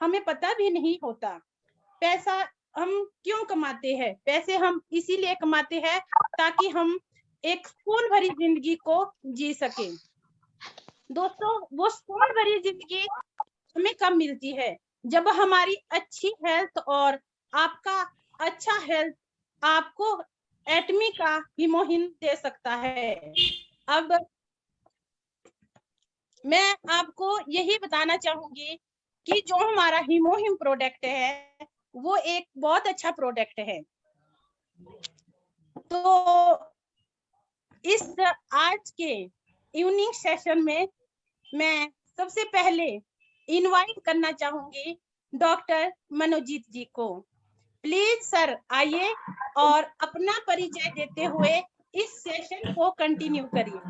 हमें पता भी नहीं होता। पैसा हम क्यों कमाते हैं? पैसे हम इसीलिए कमाते हैं ताकि हम एक सुकून भरी जिंदगी को जी सके। दोस्तों, वो सुकून भरी जिंदगी हमें कब मिलती है? जब हमारी अच्छी हेल्थ और आपका अच्छा हेल्थ आपको एटमी का हीमोहिन दे सकता है। अब मैं आपको यही बताना चाहूंगी कि जो हमारा हीमोहिम प्रोडक्ट है वो एक बहुत अच्छा प्रोडक्ट है। तो इस आज के इवनिंग सेशन में मैं सबसे पहले इनवाइट करना चाहूंगी डॉक्टर मनोजीत जी को। प्लीज सर आइए और अपना परिचय देते हुए इस सेशन को कंटिन्यू करिए।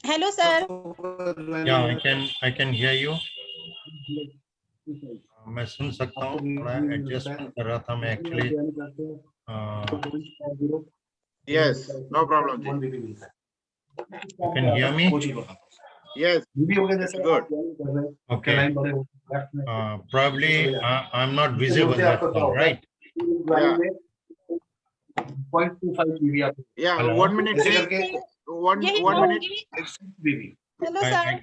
Hello sir. Yeah, I can hear you. मैं सुन सकता हूँ, थोड़ा एडजस्टमेंट कर रहा था मैं actually. Yes, no problem, Ji. You can hear me? Yes, it's good. Okay. Probably I'm not visible, that's all, right? Yeah. Yeah, Hello? 1 minute. One यही minute. कहूंगी। Hello sir.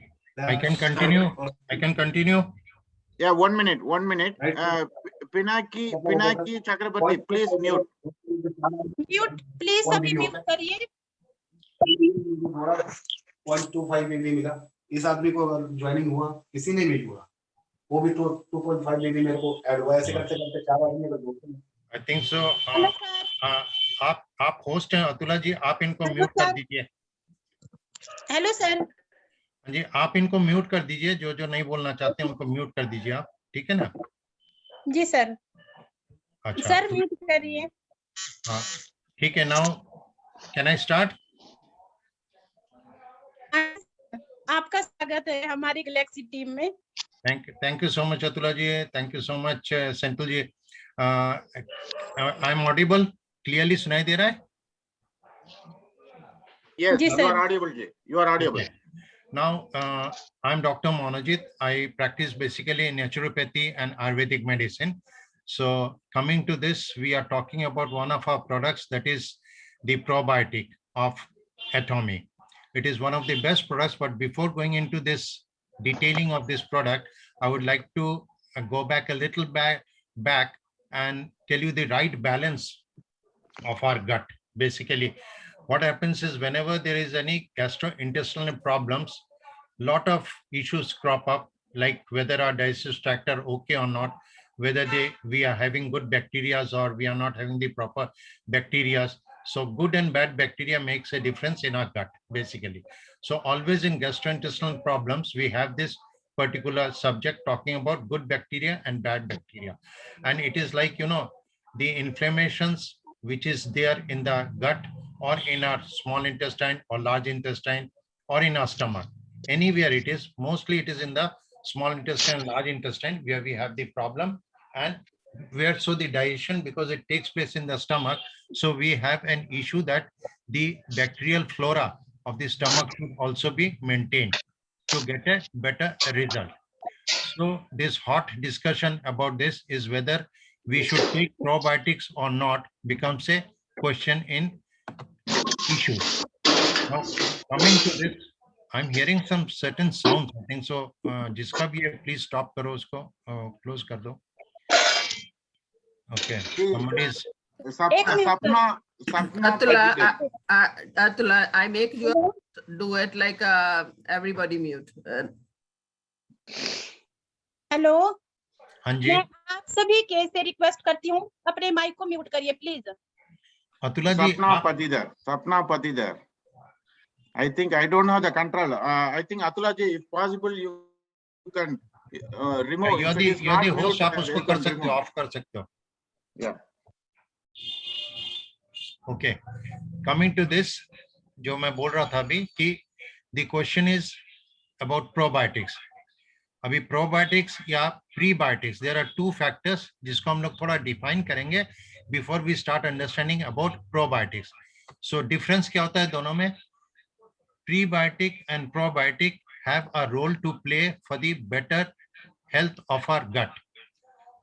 I can continue. I can continue. Yeah, 1 minute. 1 minute. Pinaki Chakrabarti, please mute. Mute please, सभी mute करिए। 0.25 बीबी मिला इस आदमी को। अगर joining हुआ, किसी ने नहीं हुआ, वो भी तो 2.5 बीबी मेरे को ऐड हुआ। ऐसे करते करते 4 आदमी का ग्रुप है। I think so. Hello sir. आप होस्ट हैं अतुला जी, आप इनको हेलो म्यूट कर सर। दीजिए। Hello sir. जी, आप इनको म्यूट कर दीजिए, जो जो नहीं बोलना चाहते हैं उनको म्यूट कर दीजिए आप, ठीक है ना? जी सर। अच्छा सर म्यूट करिए। हाँ ठीक है। Now can I start? आपका स्वागत है हमारी गैलेक्सी टीम में। Thank you so much Atula ji, thank you so much Sental ji. I am audible? Clearly सुनाई दे रहा है? Yes, जी you sir. are audible, Ji. You are audible. Okay. Now, I'm Dr. Monojit. I practice basically naturopathy and Ayurvedic medicine. So coming to this, we are talking about one of our products, that is the probiotic of Atomy. It is one of the best products, but before going into this detailing of this product, I would like to go back a little back and tell you the right balance of our gut. Basically, what happens is whenever there is any gastrointestinal problems, lot of issues crop up, like whether our digestive tract are okay or not, whether we are having good bacteria or we are not having the proper bacteria. So good and bad bacteria makes a difference in our gut, basically. So always in gastrointestinal problems, we have this particular subject talking about good bacteria and bad bacteria. And it is like, the inflammations which is there in the gut or in our small intestine or large intestine or in our stomach. Anywhere it is, mostly it is in the small intestine, large intestine where we have the problem, and where so the digestion, because it takes place in the stomach, so we have an issue that the bacterial flora of the stomach should also be maintained to get a better result. So this hot discussion about this is whether we should take probiotics or not becomes a question in issue. Now, coming to this, I'm hearing some certain sounds. I think so. जिसका भी है, please stop करो उसको, close कर दो. Okay. Somebody is. Sapna Atula, I make you do it like everybody mute. Hello. हाँ जी। मैं आप सभी के से रिक्वेस्ट करती हूँ, अपने माइक को म्यूट करिए please. Atula ji, Sapna Patidar. I think I don't have the control. I think Atula ji, if possible, you can remove. you're the host, आप उसको कर सकते हो, ऑफ कर सकते हो. Yeah. Okay. Coming to this, जो मैं बोल रहा था अभी कि the question is about probiotics. अभी probiotics या prebiotics, there are two factors जिसको हम लोग थोड़ा define करेंगे before we start understanding about probiotics. So difference क्या होता है दोनों में? Prebiotic and probiotic have a role to play for the better health of our gut.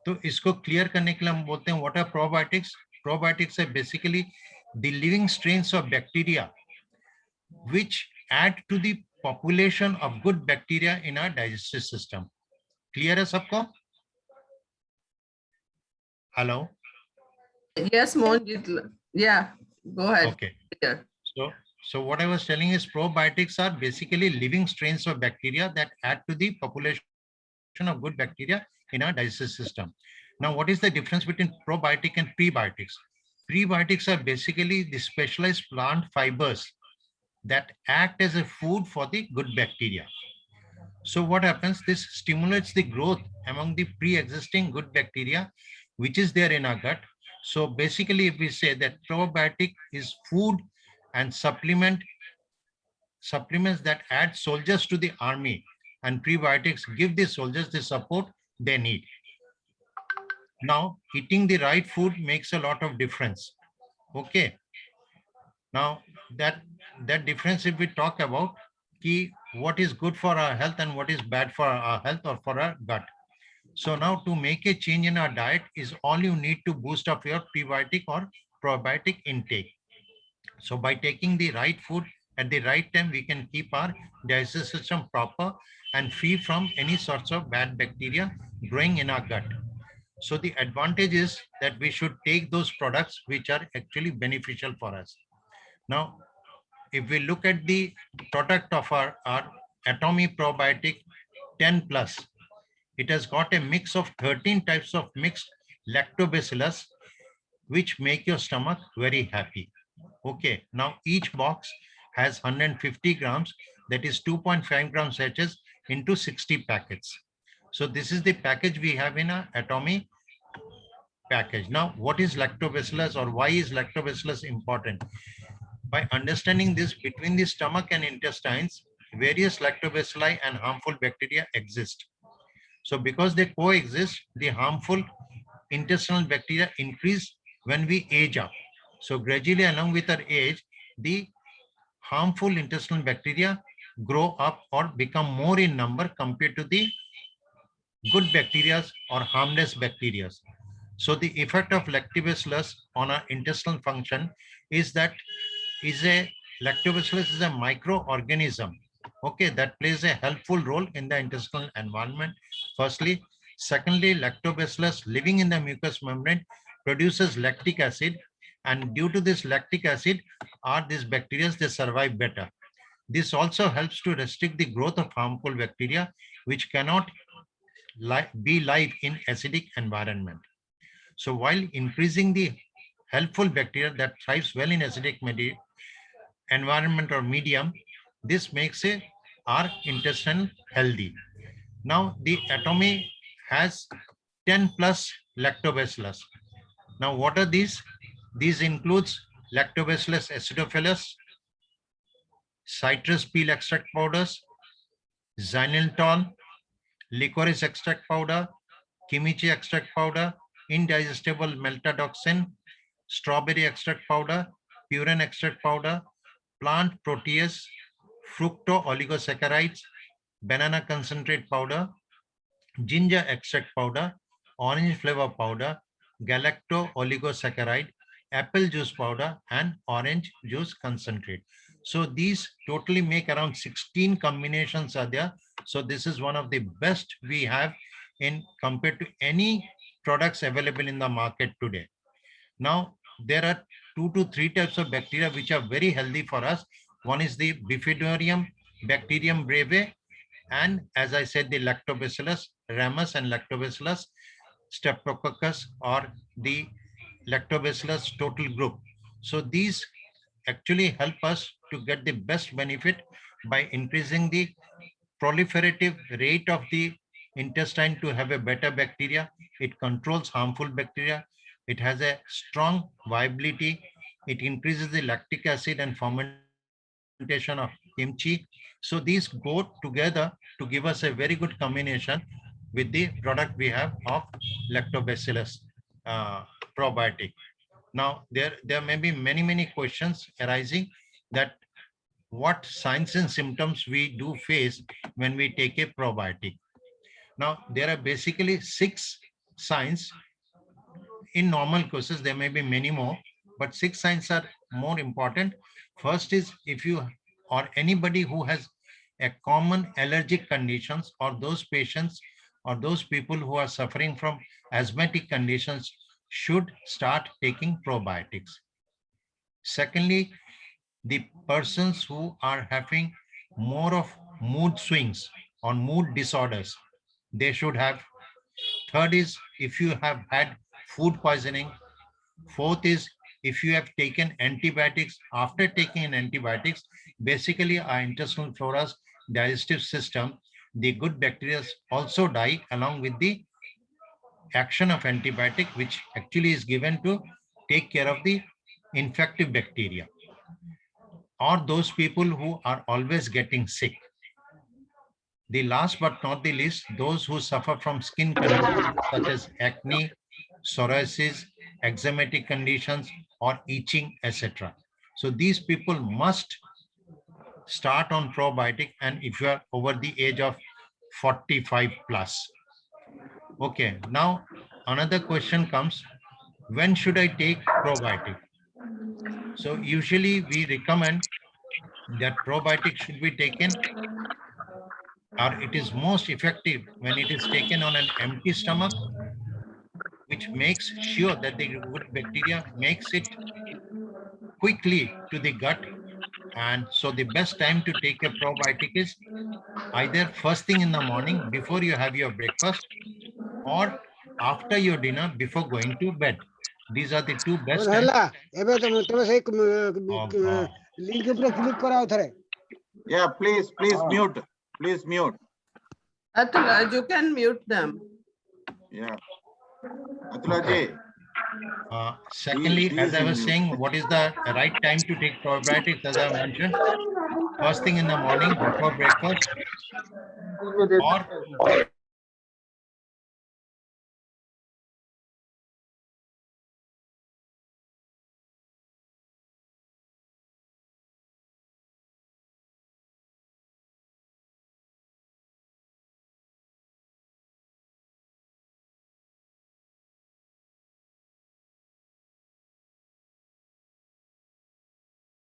तो इसको क्लियर करने के लिए हम बोलते हैं what are probiotics? Probiotics are basically the living strains of bacteria which add to the population of good bacteria in our digestive system. Clear है सबको? Hello? Yes, Monjit. Yeah, go ahead. Okay. Yeah. So what I was telling is probiotics are basically living strains of bacteria that add to the population of good bacteria in our digestive system. Now, what is the difference between probiotic and prebiotics? Prebiotics are basically the specialized plant fibers that act as a food for the good bacteria. So what happens? This stimulates the growth among the pre-existing good bacteria, which is there in our gut. So basically, if we say that probiotic is food and supplements that add soldiers to the army, and prebiotics give the soldiers the support they need. Now, eating the right food makes a lot of difference. Okay. Now, that difference, if we talk about what is good for our health and what is bad for our health or for our gut. So now to make a change in our diet is all you need to boost up your prebiotic or probiotic intake. So by taking the right food at the right time, we can keep our digestive system proper and free from any sorts of bad bacteria growing in our gut. So the advantage is that we should take those products which are actually beneficial for us. Now, if we look at the product of our Atomy Probiotic 10 Plus, it has got a mix of 13 types of mixed lactobacillus, which make your stomach very happy. Okay, now each box has 150 grams, that is 2.5 gram sachets into 60 packets. So this is the package we have in our Atomy package. Now, what is lactobacillus or why is lactobacillus important? By understanding this, between the stomach and intestines, various lactobacilli and harmful bacteria exist. So because they coexist, the harmful intestinal bacteria increase when we age up. So gradually along with our age, the harmful intestinal bacteria grow up or become more in number compared to the good bacteria or harmless bacteria. So the effect of lactobacillus on our intestinal function is that lactobacillus is a microorganism, okay, that plays a helpful role in the intestinal environment. Firstly, secondly, lactobacillus living in the mucous membrane produces lactic acid, and due to this lactic acid, these bacteria, they survive better. This also helps to restrict the growth of harmful bacteria, which cannot be live in acidic environment. So while increasing the helpful bacteria that thrives well in acidic environment or medium, this makes our intestine healthy. Now the Atomy has 10 plus lactobacillus. Now what are these? These includes Lactobacillus acidophilus, citrus peel extract powders, xylitol, licorice extract powder, kimchi extract powder, indigestible meltadoxin, strawberry extract powder, purine extract powder, plant protease, fructo-oligosaccharides, banana concentrate powder, ginger extract powder, orange flavor powder, galacto-oligosaccharide, apple juice powder, and orange juice concentrate. So these totally make around 16 combinations are there. So this is one of the best we have in compared to any products available in the market today. Now, there are 2 to 3 types of bacteria which are very healthy for us. One is the Bifidobacterium bacterium breve, and as I said, the Lactobacillus ramus and Lactobacillus streptococcus, or the Lactobacillus total group. So these actually help us to get the best benefit by increasing the proliferative rate of the intestine to have a better bacteria. It controls harmful bacteria. It has a strong viability. It increases the lactic acid and fermentation of kimchi. So these go together to give us a very good combination with the product we have of Lactobacillus probiotic. Now, there may be many questions arising that what signs and symptoms we do face when we take a probiotic. Now, there are basically 6 signs. In normal cases, there may be many more, but 6 signs are more important. First is if you or anybody who has a common allergic conditions, or those patients or those people who are suffering from asthmatic conditions should start taking probiotics. Secondly, the persons who are having more of mood swings or mood disorders, they should have. Third is if you have had food poisoning. Fourth is if you have taken antibiotics. After taking antibiotics, basically our intestinal flora's digestive system, the good bacteria also die along with the action of antibiotic, which actually is given to take care of the infective bacteria. Or those people who are always getting sick. The last but not the least, those who suffer from skin conditions such as acne, psoriasis, eczematic conditions, or itching, etc. So these people must start on probiotic, and if you are over the age of 45 plus. Okay, now another question comes, when should I take probiotic? So usually we recommend that probiotic should be taken, or it is most effective when it is taken on an empty stomach, which makes sure that the good bacteria makes it quickly to the gut. And so the best time to take a probiotic is either first thing in the morning before you have your breakfast, or after your dinner before going to bed. These are the two best times. Oh, God. Yeah, please mute. Please mute. Atula, you can mute them. Yeah. Atulaji. Secondly, He as is I in was mute. saying, what is the right time to take probiotics, as I mentioned? First thing in the morning before breakfast, or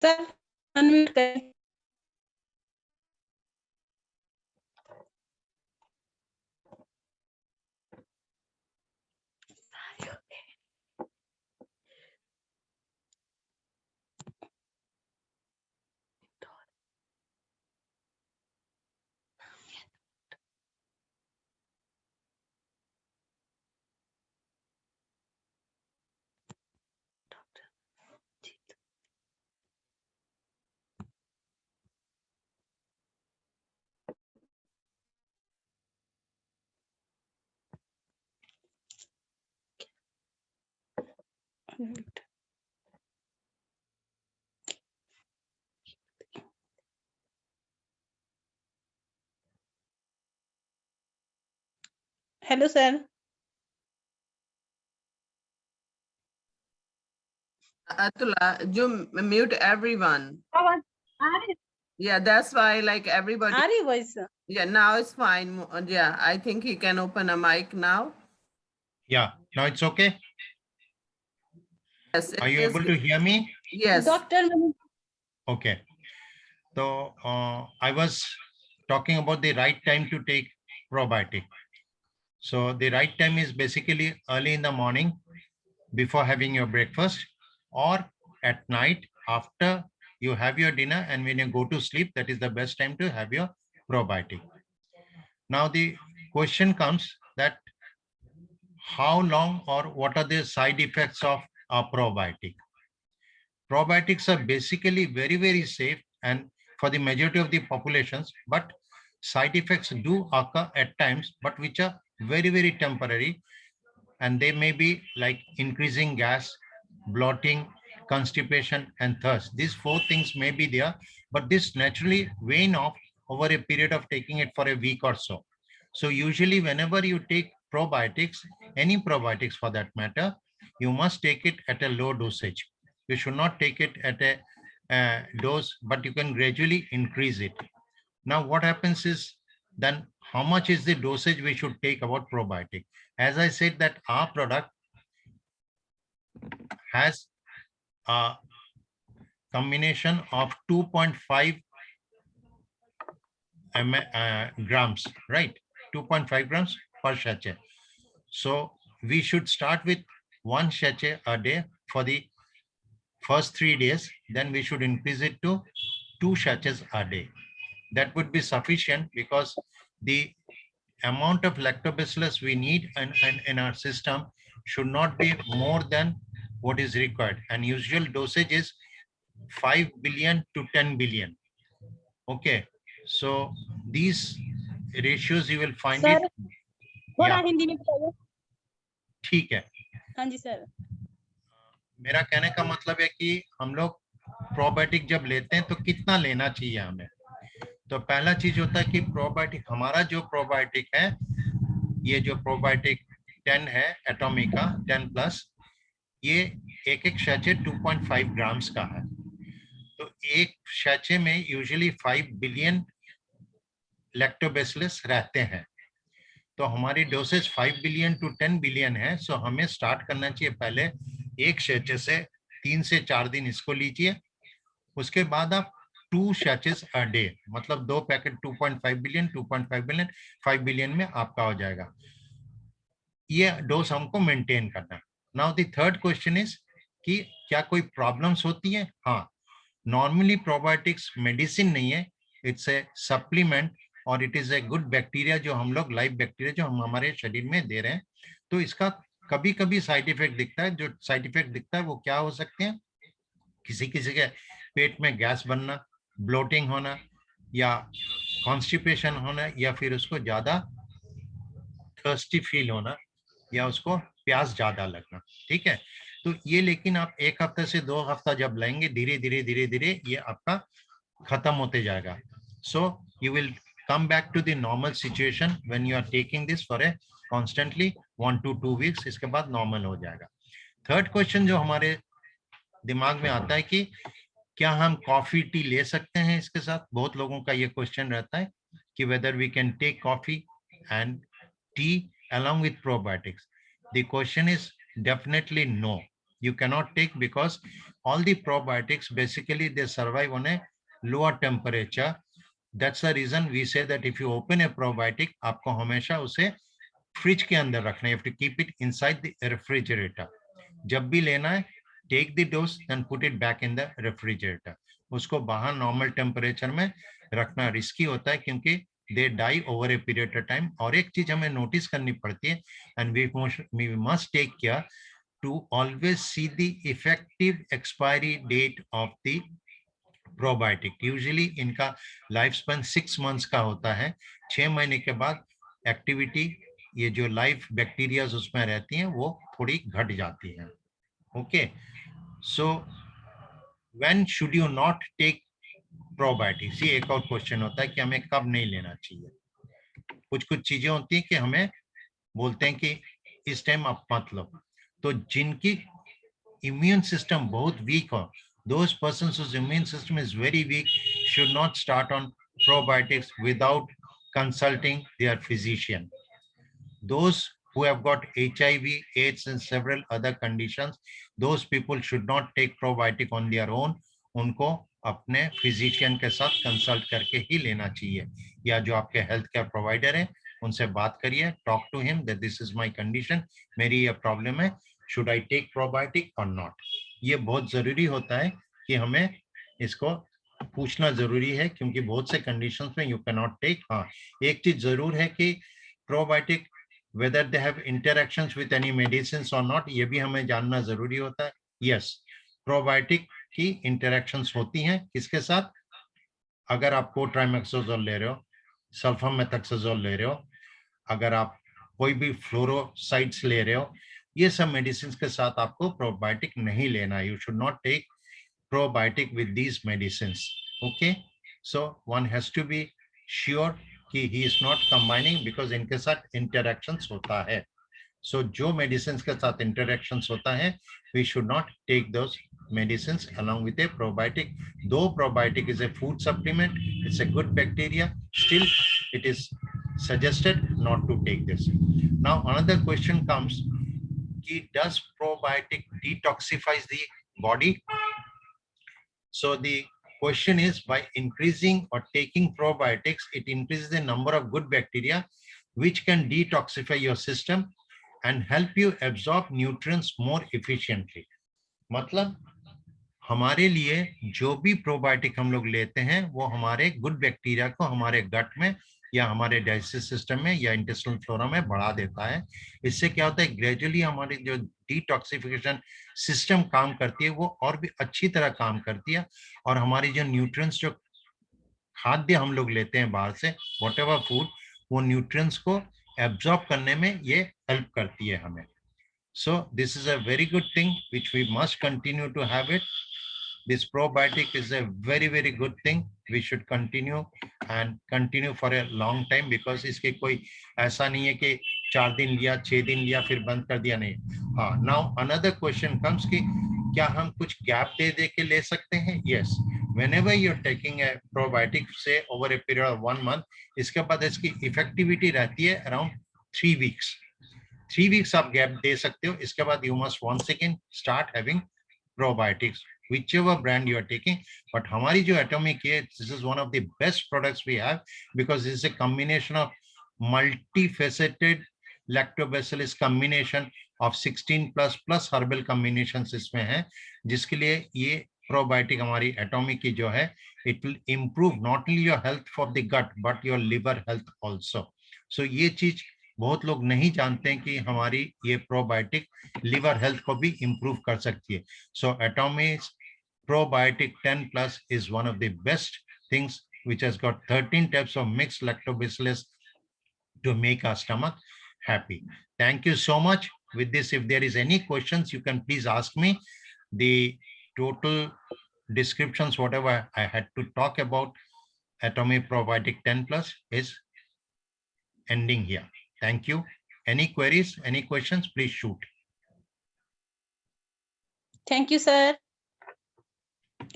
sir unmute करें। Hello sir. Atula, you mute everyone. आवाज आ रही Yeah, that's why like everybody. आ रही voice? Yeah, now it's fine. Yeah, I think he can open a mic now. yeah, now it's okay. Yes. Are you able to hear me? Yes. Doctor Okay. So I was talking about the right time to take probiotic. So the right time is basically early in the morning before having your breakfast, or at night after you have your dinner, and when you go to sleep, that is the best time to have your probiotic. Now the question comes that how long or what are the side effects of a probiotic? Probiotics are basically very safe and for the majority of the populations, but side effects do occur at times, but which are very temporary, and they may be like increasing gas, bloating, constipation, and thirst. These 4 things may be there, but this naturally wane off over a period of taking it for a week or so. So usually whenever you take probiotics, any probiotics for that matter, you must take it at a low dosage. You should not take it at a dose, but you can gradually increase it. Now what happens is, then how much is the dosage we should take about probiotic? As I said that our product has a combination of 2.5 grams, right? 2.5 grams per sachet. So we should start with 1 sachet a day for the first 3 days. Then we should increase it to 2 sachets a day. That would be sufficient because the amount of lactobacillus we need in our system should not be more than what is required. And usual dosage is 5 billion to 10 billion. Okay. So these ratios you will find Sir, it. थोड़ा Yeah. Hindi में बताइए। ठीक है। हाँ जी sir. मेरा कहने का मतलब है कि हम लोग प्रोबायोटिक जब लेते हैं तो कितना लेना चाहिए हमें। तो पहला चीज होता है कि प्रोबायोटिक, हमारा जो प्रोबायोटिक है, ये जो प्रोबायोटिक 10 है एटोमिका 10 प्लस, ये एक शैचे 2.5 ग्राम्स का है। तो एक शैचे में यूजुअली 5 बिलियन लैक्टोबैसिलस रहते हैं। तो हमारी डोसेज 5 बिलियन टू 10 बिलियन है। सो हमें स्टार्ट करना चाहिए पहले एक शैचे से 3 से 4 दिन इसको लीजिए। उसके बाद आप 2 शैचेस अ डे, मतलब 2 पैकेट 2.5 बिलियन 2.5 बिलियन 5 बिलियन में आपका हो जाएगा। ये डोज हमको मेंटेन करना है। Now the third question is कि क्या कोई प्रॉब्लम्स होती है? हाँ, नॉर्मली प्रोबायोटिक्स मेडिसिन नहीं है, इट्स ए सप्लीमेंट और it is a good bacteria जो हम लोग लाइव बैक्टीरिया जो हम हमारे शरीर में दे रहे हैं। तो इसका कभी कभी साइड इफेक्ट दिखता है। जो साइड इफेक्ट दिखता है वो क्या हो सकते हैं? किसी किसी के पेट में गैस बनना, ब्लोटिंग होना, या कॉन्स्टिपेशन होना, या फिर उसको ज्यादा थर्स्टी फील होना, या उसको प्यास ज्यादा लगना। ठीक है, तो ये लेकिन आप 1 हफ्ते से 2 हफ्ता जब लेंगे, धीरे धीरे धीरे धीरे ये आपका खत्म होते जाएगा। So you will come back to the normal situation when you are taking this for a constantly 1 to 2 weeks। इसके बाद नॉर्मल हो जाएगा। थर्ड क्वेश्चन जो हमारे दिमाग में आता है कि क्या हम कॉफी टी ले सकते हैं इसके साथ? बहुत लोगों का ये क्वेश्चन रहता है कि whether we can take coffee and tea along with probiotics. The question is definitely no. You cannot take, because all the probiotics basically they survive on a lower temperature. That's the reason we say that if you open a probiotic, आपको हमेशा उसे fridge के अंदर रखना है। You have to keep it inside the refrigerator. जब भी लेना है, take the dose then put it back in the refrigerator. उसको बाहर नॉर्मल टेम्परेचर में रखना रिस्की होता है क्योंकि they die over a period of time. और एक चीज हमें नोटिस करनी पड़ती है, and we must take care to always see the effective expiry date of the probiotic. Usually इनका लाइफ स्पैन 6 मंथ्स का होता है। 6 महीने के बाद एक्टिविटी, ये जो लाइफ बैक्टीरियाज उसमें रहती हैं वो थोड़ी घट जाती हैं। Okay, so when should you not take probiotics? ये एक और क्वेश्चन होता है कि हमें कब नहीं लेना चाहिए। कुछ कुछ चीजें होती हैं कि हमें बोलते हैं कि इस टाइम आप मत लो। तो जिनकी इम्यून सिस्टम बहुत वीक हो, those persons whose immune system is very weak should not start on probiotics without consulting their physician. Those who have got HIV, AIDS and several other conditions, those people should not take probiotic on their own. उनको अपने physician के साथ consult करके ही लेना चाहिए, या जो आपके हेल्थ केयर प्रोवाइडर है उनसे बात करिए। Talk to him that this is my condition, मेरी ये प्रॉब्लम है, शुड आई टेक प्रोबायोटिक और नॉट। ये बहुत जरूरी होता है कि हमें इसको पूछना जरूरी है, क्योंकि बहुत से कंडीशंस में यू कैन नॉट टेक। हाँ, एक चीज जरूर है कि probiotic whether they have interactions with any medicine और नॉट, ये भी हमें जानना जरूरी होता है। यस, प्रोबायोटिक की इंटरेक्शंस होती हैं किसके साथ? अगर आप कोट्राइमेक्सोजोल ले रहे हो, सल्फामेथाक्सोजोल ले रहे हो, अगर आप कोई भी फ्लोरोसाइड्स ले रहे हो, ये सब मेडिसिन के साथ आपको प्रोबायोटिक नहीं लेना है। You should not take probiotic with these medicine. Okay, so one has to be sure कि he is not combining, because इनके साथ इंटरेक्शंस होता है। सो जो मेडिसिन के साथ इंटरेक्शंस होता है, we should not take those medicines along with a probiotic. Though probiotic is a food supplement, it's a good bacteria, still it is suggested not to take this. Now another question comes, does probiotic detoxifies the body? So the question is, by increasing or taking probiotics, it increases the number of good bacteria which can detoxify your system and help you absorb nutrients more efficiently. मतलब हमारे लिए जो भी probiotic हम लोग लेते हैं वो हमारे गुड बैक्टीरिया को हमारे गट में या हमारे डाइजेस्टिव सिस्टम में या इंटेस्टाइनल फ्लोरा में बढ़ा देता है। इससे क्या होता है, ग्रेजुअली हमारी जो डिटॉक्सिफिकेशन सिस्टम काम करती है वो और भी अच्छी तरह काम करती है, और हमारी जो न्यूट्रिएंट्स, जो खाद्य हम लोग लेते हैं बाहर से, व्हाटएवर फूड, वो न्यूट्रिएंट्स को एब्जॉर्ब करने में ये हेल्प करती है हमें। So this is a very good thing which we must continue to have it. This probiotic is a very, very good thing. We should continue and continue for a long time, because इसके कोई ऐसा नहीं है कि 4 दिन लिया, 6 दिन लिया, फिर बंद कर दिया, नहीं। हाँ, now another question comes कि क्या हम कुछ गैप दे के ले सकते हैं? Yes. Whenever you're taking a probiotic, say over a period of 1 month, इसके बाद इसकी इफेक्टिविटी रहती है around 3 weeks. 3 weeks आप गैप दे सकते हो, इसके बाद you must once again start having probiotics, whichever brand you are taking. But हमारी जो Atomic है, this is one of the best products we have, because this is a combination of multifaceted lactobacillus combination of 16 plus herbal combinations इसमें है, जिसके लिए ये probiotic हमारी Atomic की जो है, it will improve not only your health for the gut but your liver health also. So ये चीज बहुत लोग नहीं जानते हैं कि हमारी ये प्रोबायोटिक लिवर हेल्थ को भी इंप्रूव कर सकती है। सो Atomic Probiotic 10+ is one of the best things which has got 13 types of mixed lactobacillus to make our stomach happy. Thank you so much. With this, if there is any questions, you can please ask me. The total descriptions, whatever I had to talk about Atomic Probiotic 10+ is ending here. Thank you. Any queries, any questions, please shoot. Thank you sir,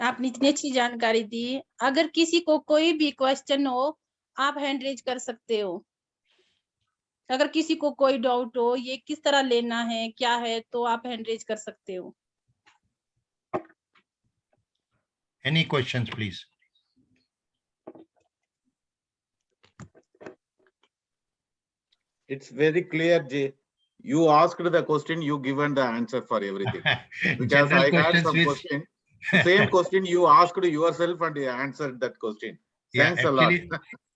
आपने इतनी अच्छी जानकारी दी। अगर किसी को कोई भी question हो, आप हैंड रेज कर सकते हो। अगर किसी को कोई डाउट हो, ये किस तरह लेना है, क्या है, तो आप हैंड रेज कर सकते हो। Any questions, please? It's very clear, Jay. You asked the question, you given the answer for everything. Because I had some question, same question you asked yourself and you answered that question. Thanks a lot.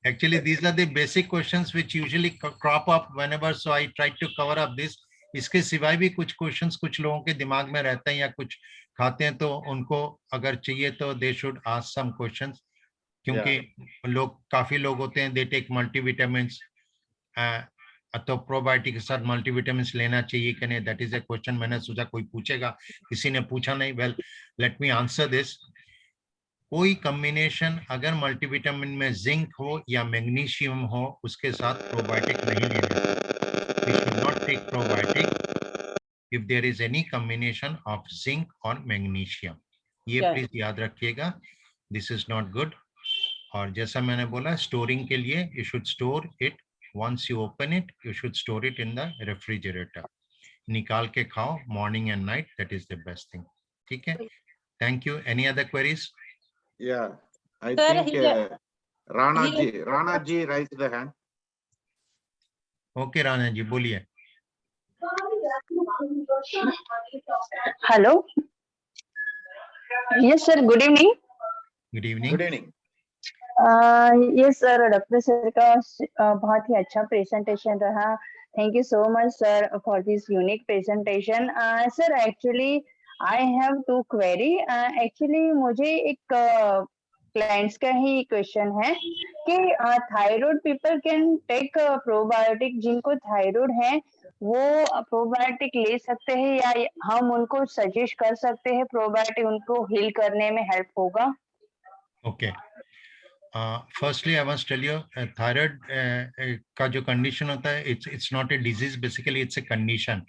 Actually, these are the basic questions which usually crop up whenever, so I try to cover up this. इसके सिवाय भी कुछ questions कुछ लोगों के दिमाग में रहते हैं या कुछ खाते हैं, तो उनको अगर चाहिए तो they should ask some questions, क्योंकि लोग काफी लोग होते हैं, दे टेक मल्टीविटामिन्स, तो प्रोबायोटिक के साथ मल्टीविटामिन्स लेना चाहिए कि नहीं, दैट इज ए क्वेश्चन। मैंने सोचा कोई पूछेगा, किसी ने पूछा नहीं। Well, let me answer this. कोई कॉम्बिनेशन अगर मल्टीविटामिन में जिंक हो या मैग्नीशियम हो, उसके साथ प्रोबायोटिक नहीं लेना। We should not take probiotic if there is any combination of zinc or magnesium. ये प्लीज याद रखिएगा, this is not good. और जैसा मैंने बोला, स्टोरिंग के लिए you should store it. Once you open it, you should store it in the refrigerator. निकाल के खाओ morning and night, that is the best thing. ठीक है? Thank you. Any other queries? Yeah, I think Rana ji raised the hand. Okay, Rana ji, बोलिए। Hello, yes sir, good evening. Good evening. Good evening. Yes sir, doctor sir का बहुत ही अच्छा presentation रहा। Thank you so much sir for this unique presentation. Sir actually I have 2 query. Actually मुझे एक clients का ही क्वेश्चन है कि thyroid people can take probiotic, जिनको थायराइड है वो प्रोबायोटिक ले सकते हैं, या हम उनको सजेस्ट कर सकते हैं प्रोबायोटिक उनको हील करने में हेल्प होगा? Okay, Firstly, I must tell you, thyroid का जो condition होता है, it's not a disease. Basically, it's a condition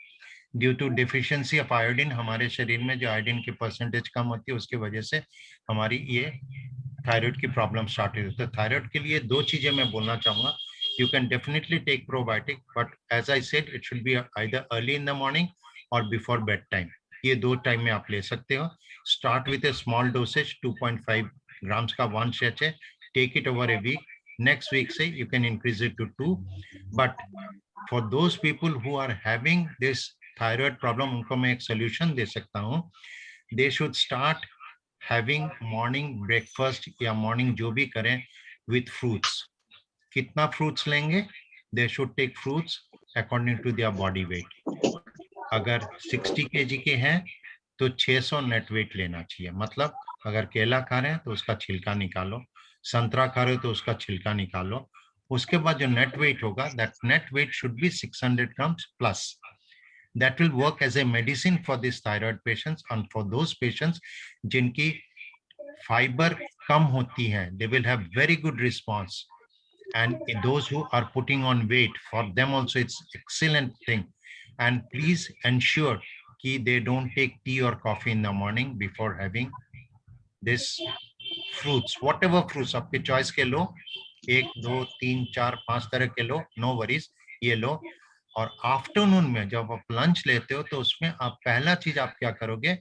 due to deficiency of iodine. हमारे शरीर में जो iodine की percentage कम होती है, उसकी वजह से हमारी ये thyroid की problem start होती है. तो thyroid के लिए दो चीजें मैं बोलना चाहूँगा. You can definitely take probiotic, but as I said, it should be either early in the morning or before bedtime. ये दो टाइम में आप ले सकते हो. Start with a small dosage, 2.5 grams का 1 sachet. Take it over a week. Next week, say you can increase it to 2. But for those people who are having this thyroid problem, उनको मैं एक solution दे सकता हूँ. They should start having morning breakfast या morning जो भी करें with fruits. कितना fruits लेंगे? They should take fruits according to their body weight. अगर 60 kg के हैं तो 600 net weight लेना चाहिए. मतलब अगर केला खा रहे हैं तो उसका छिलका निकालो, संतरा खा रहे हो तो उसका छिलका निकालो. उसके बाद जो net weight होगा, that net weight should be 600 grams plus. That will work as a medicine for these thyroid patients, and for those patients जिनकी fiber कम होती है, they will have very good response. And those who are putting on weight, for them also it's excellent thing. And please ensure that they don't take tea or coffee in the morning before having this fruits. Whatever fruits आपके choice के लो, 1, 2, 3, 4, 5 तरह के लो, no worries, ये लो. और afternoon में जब आप lunch लेते हो तो उसमें आप पहला चीज आप क्या करोगे,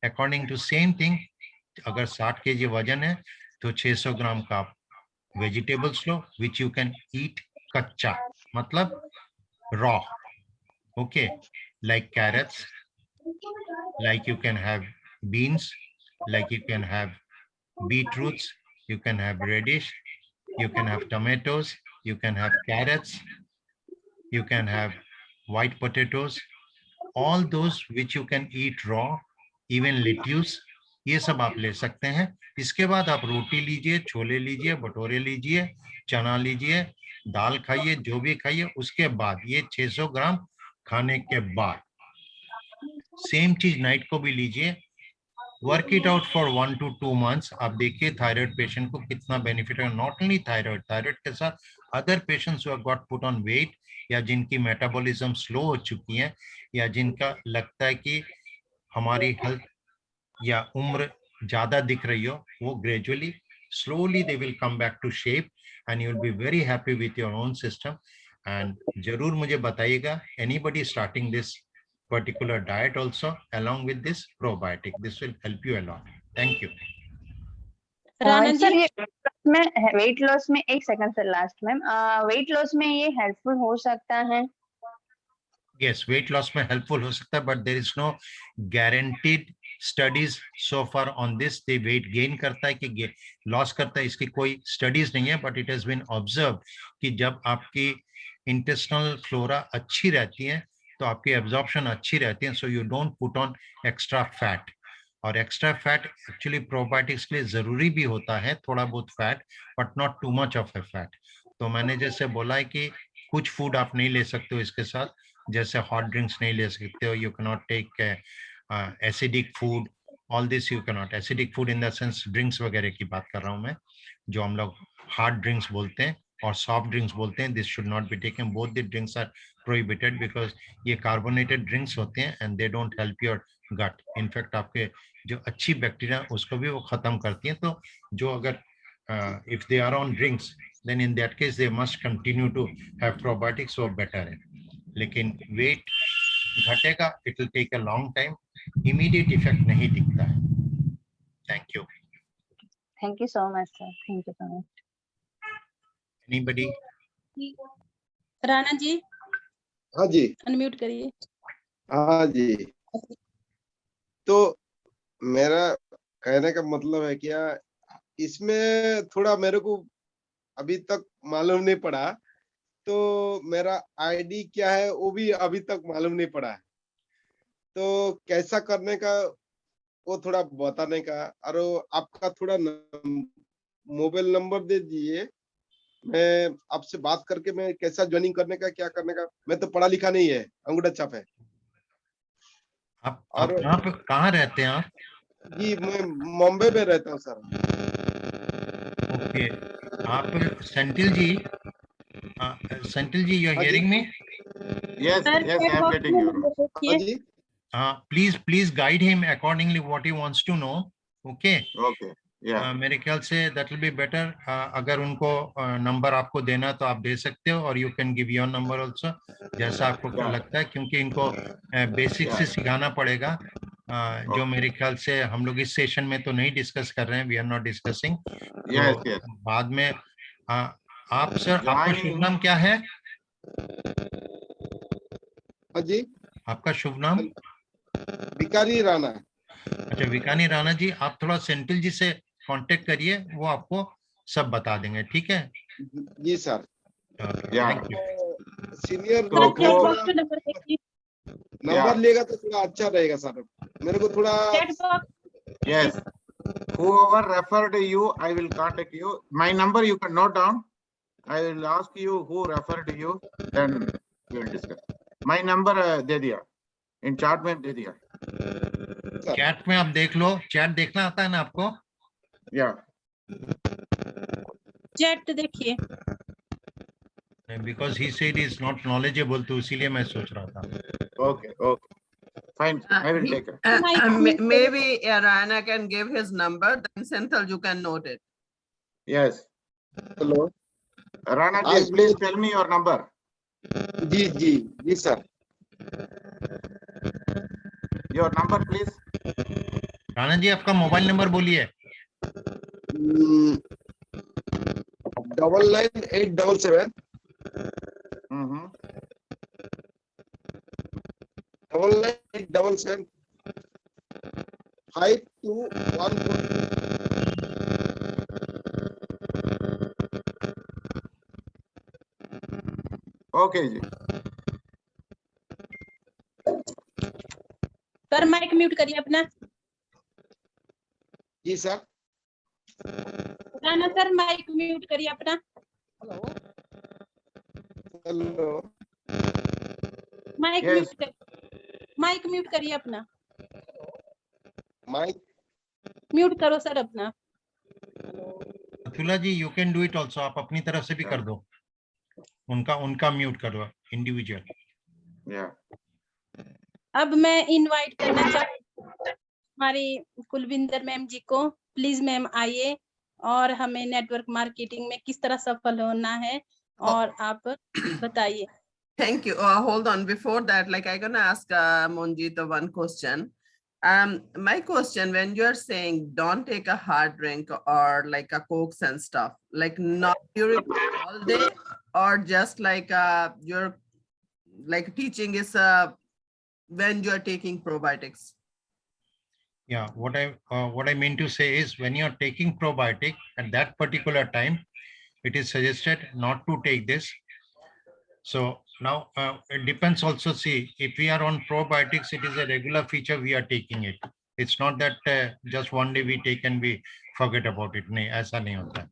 अकॉर्डिंग टू सेम थिंग, अगर 60 kg वजन है तो 600 ग्राम का आप वेजिटेबल्स लो, विच यू कैन ईट कच्चा, मतलब raw. Okay, like carrots, like you can have beans, like you can have beetroots, you can have radish, you can have tomatoes, you can have carrots, you can have white potatoes, all those which you can eat raw, even lettuce, ये सब आप ले सकते हैं. इसके बाद आप रोटी लीजिए, छोले लीजिए, भटूरे लीजिए, चना लीजिए, दाल खाइए, जो भी खाइए. उसके बाद ये 600 ग्राम खाने के बाद सेम चीज नाइट को भी लीजिए. Work it out for 1 to 2 months. आप देखिए थायराइड पेशेंट को कितना बेनिफिट है. नॉट ओनली थायराइड, थायराइड के साथ other patients who have got put on weight, या जिनकी मेटाबॉलिज्म स्लो हो चुकी है, या जिनका लगता है कि हमारी हेल्थ या उम्र ज्यादा दिख रही हो, वो gradually slowly they will come back to shape and you will be very happy with your own system. And जरूर मुझे बताइएगा, anybody starting this particular diet also along with this probiotic, this will help you a lot. Thank you. Rana sir, जी, ये weight loss में एक second sir, last ma'am, weight loss में ये helpful हो सकता है? Yes, weight loss में helpful हो सकता है, but there is no guaranteed studies so far on this. they weight gain करता है कि loss करता है, इसकी कोई studies नहीं है, but it has been observed कि जब आपकी intestinal flora अच्छी रहती है तो आपकी एब्जॉर्प्शन अच्छी रहती है, so you don't put on extra fat. और एक्स्ट्रा फैट एक्चुअली प्रोबायोटिक्स के लिए जरूरी भी होता है, थोड़ा बहुत fat, but not too much of A fat. तो मैंने जैसे बोला है कि कुछ फूड आप नहीं ले सकते हो इसके साथ, जैसे हॉट ड्रिंक्स नहीं ले सकते हो, you can not take acidic food, all this you can not. Acidic food in the sense drinks वगैरह की बात कर रहा हूँ मैं, जो हम लोग हार्ड ड्रिंक्स बोलते हैं और सॉफ्ट ड्रिंक्स बोलते हैं. This should not be taken. Both the drinks are prohibited because ये कार्बोनेटेड ड्रिंक्स होते हैं and they don't help your gut. In fact आपके जो अच्छी बैक्टीरिया उसको भी वो खत्म करती हैं. तो जो अगर if they are on drinks, then in that case they must continue to have probiotics, वो better है. लेकिन weight घटेगा, it will take a long time, immediate effect नहीं दिखता है. Thank you. Thank you so much, sir. Thank you so much. Anybody? Rana ji, हाँ जी, unmute करिए. हाँ जी. तो मेरा कहने का मतलब है क्या, इसमें थोड़ा मेरे को अभी तक मालूम नहीं पड़ा, तो मेरा आईडी क्या है वो भी अभी तक मालूम नहीं पड़ा है. तो कैसा करने का वो थोड़ा बताने का, और आपका थोड़ा मोबाइल नंबर दे दीजिए. मैं आपसे बात करके मैं कैसा ज्वाइनिंग करने का, क्या करने का. मैं तो पढ़ा लिखा नहीं है, अंगूठा छाप है. आप कहाँ रहते हैं आप? जी, मैं मुंबई में रहता हूँ सर. ओके, आप Senthil ji, you are hearing me? Yes, sir yes, chat I am box getting में you. नंबर हाँ देखिए। जी, Please guide him accordingly what he wants to know. Okay. Okay, yeah. मेरे ख्याल से that will be better. अगर उनको number आपको देना तो आप दे सकते हो, और you can give your number also, जैसा आपको Yeah. लगता है, क्योंकि इनको बेसिक से सिखाना पड़ेगा, जो मेरे ख्याल से हम लोग इस सेशन में तो नहीं डिस्कस कर रहे हैं, we are not discussing. Yes, yes. बाद में आप सर, आपका शुभ Joining. नाम क्या है? हाँ जी, आपका शुभ नाम? भिखारी राणा। अच्छा, विकानी राणा जी, आप थोड़ा सेंथिल जी से कांटेक्ट करिए, वो आपको सब बता देंगे, ठीक है? जी sir. Yeah. Thank you. Senior तो सर chat वो- box में नंबर देखिए। नंबर लेगा तो थोड़ा अच्छा रहेगा सर, मेरे को थोड़ा। Chat box Yes. Whoever referred you, I will contact you. My number you can note down. I will ask you who referred you, then we will discuss. My number दे दिया, in chat में दे दिया. Chat में आप देख लो, chat देखना आता है ना आपको? Yeah. chat देखिए। Because he said he is not knowledgeable, तो इसीलिए मैं सोच रहा था। Okay, okay. Fine, I will take it. Maybe Rana can give his number, then Senthil, you can note it. Yes. Hello. Rana ji, आज please tell me your number. जी जी जी sir. Your number, please. Rana ji, आपका mobile number बोलिए। 99,877 Mm-hmm. 99,877 5214। Okay जी। Sir mike mute करिए अपना। जी sir. Rana sir mike mute करिए अपना। Hello. Mike Yes. Mike mute करिए अपना। माइक म्यूट करो सर अपना। Atula ji, you can do it also, आप अपनी तरफ से भी कर दो, उनका म्यूट कर दो इंडिविजुअल। Yeah. अब मैं इनवाइट करना चाहती हूँ हमारी कुलविंदर मैम जी को। प्लीज मैम आइए और हमें नेटवर्क मार्केटिंग में किस तरह सफल होना है, और आप बताइए। Thank you. Hold on. Before that, like I'm gonna ask Monjit one question. My question: when you are saying don't take a hard drink or like a cokes and stuff, like not during all day, or just like your like teaching is when you are taking probiotics. Yeah, what I mean to say is, when you are taking probiotic at that particular time, it is suggested not to take this. So now it depends also. See, if we are on probiotics, it is a regular feature we are taking it. It's not that just one day we take and we forget about it. नहीं, ऐसा नहीं होता.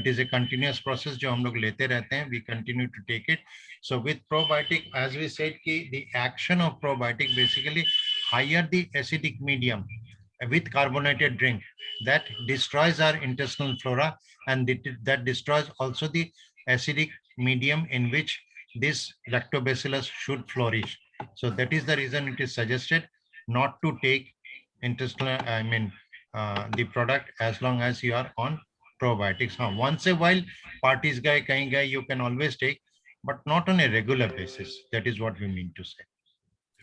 It is a continuous process जो हम लोग लेते रहते हैं. We continue to take it. So with probiotic, as we said, कि the action of probiotic basically higher the acidic medium with carbonated drink, that destroys our intestinal flora, and that destroys also the acidic medium in which this lactobacillus should flourish. So that is the reason it is suggested not to take intestinal, the product as long as you are on probiotics. Once a while, parties guy, kahin guy, you can always take, but not on a regular basis. That is what we mean to say,